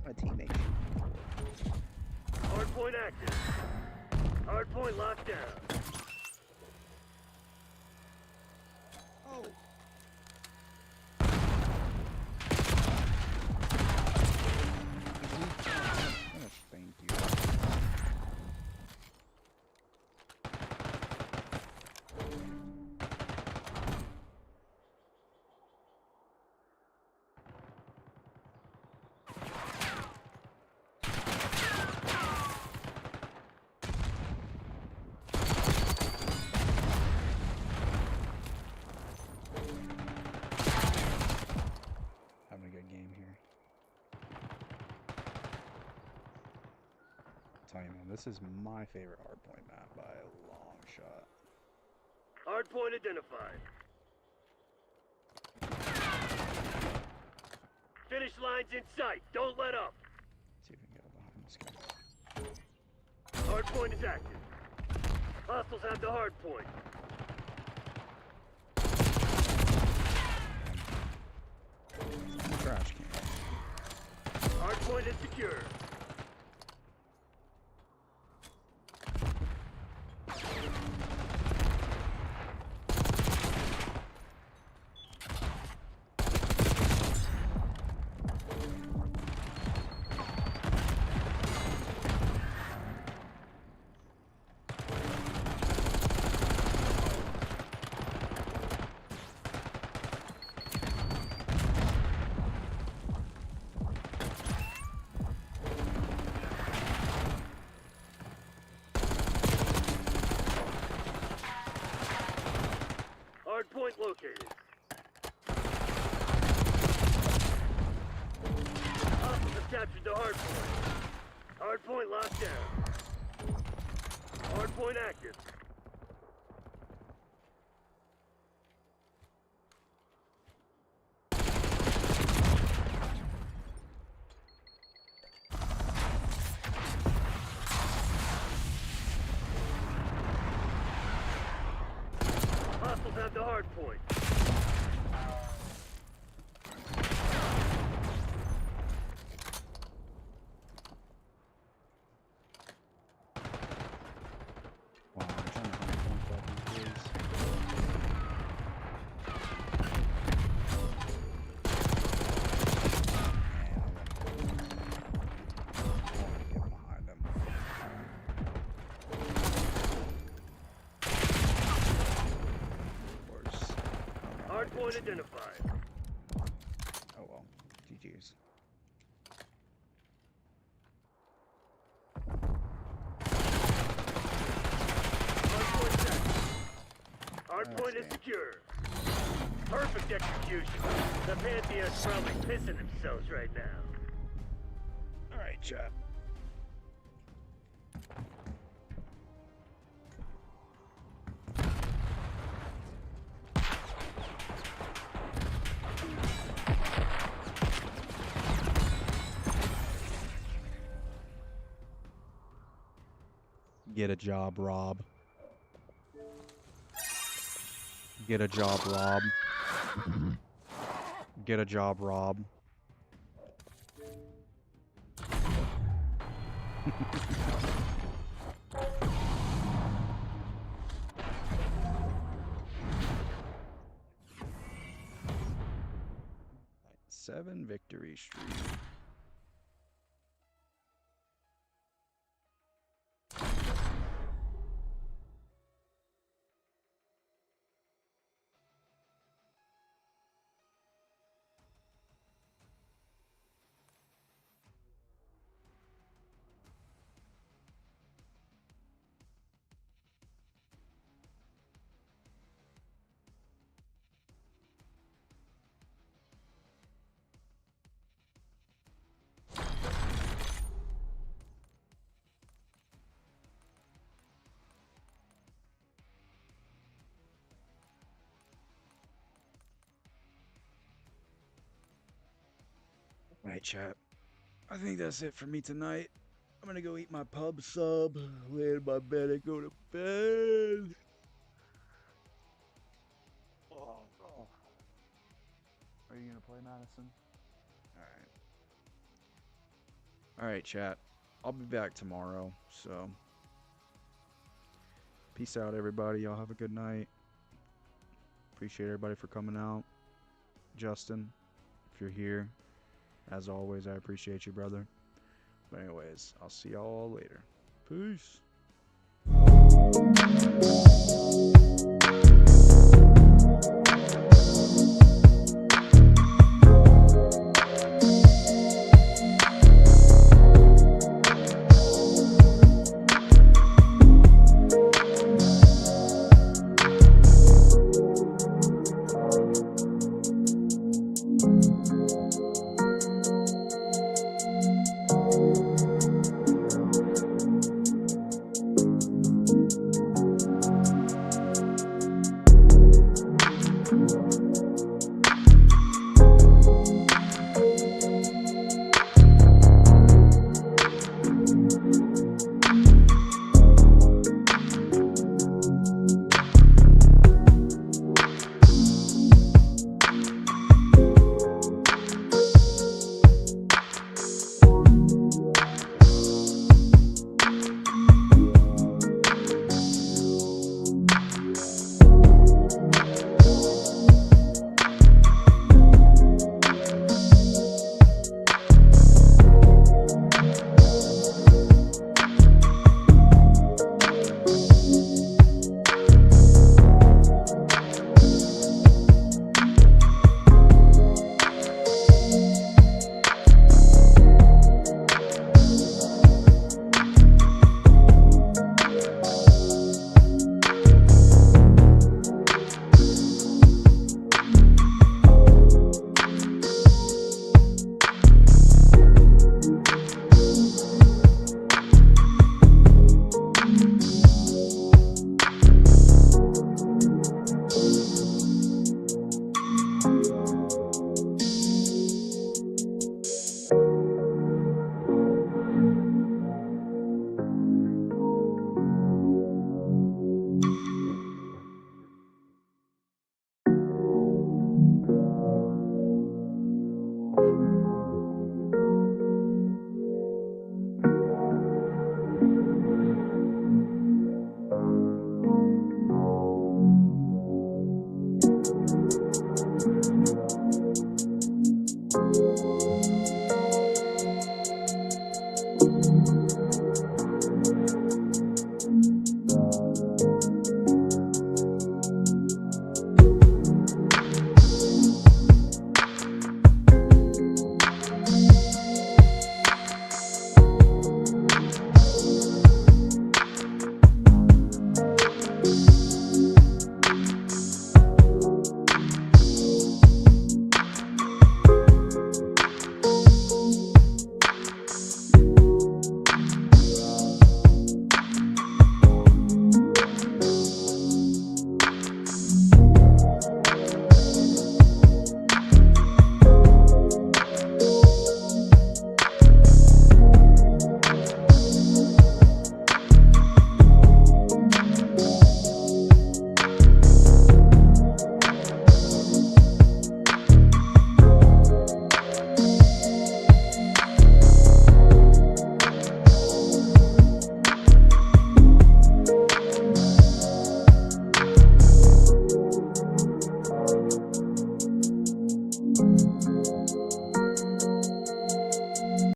My teammate. Hard point active. Hard point locked down. Oh. Thank you. Having a good game here. Tell you, man, this is my favorite hardpoint map by a long shot. Hard point identified. Finish lines in sight. Don't let up. See if we can get behind this guy. Hard point is active. Hostiles have the hard point. Trash can. Hard point is secure. Hard point located. Hostiles have captured the hard point. Hard point locked down. Hard point active. Hostiles have the hard point. Wow, I'm trying to find one fucking place. I want to get behind them. Of course. Hard point identified. Oh well. GG's. Hard point set. Hard That's point is game. secure. Perfect execution. The Pantheon's probably pissing themselves right now. Alright, chat. Get a job, Rob. Get a job, Rob. Get a job, Rob. Seven victory streak. Alright, chat. I think that's it for me tonight. I'm gonna go eat my pub sub, lay in my bed, and go to bed. Are you gonna play Madison? Alright, chat. I'll be back tomorrow, so peace out, everybody. Y'all have a good night. Appreciate everybody for coming out. Justin, if you're here, as always, I appreciate you, brother. But anyways, I'll see y'all later. Peace.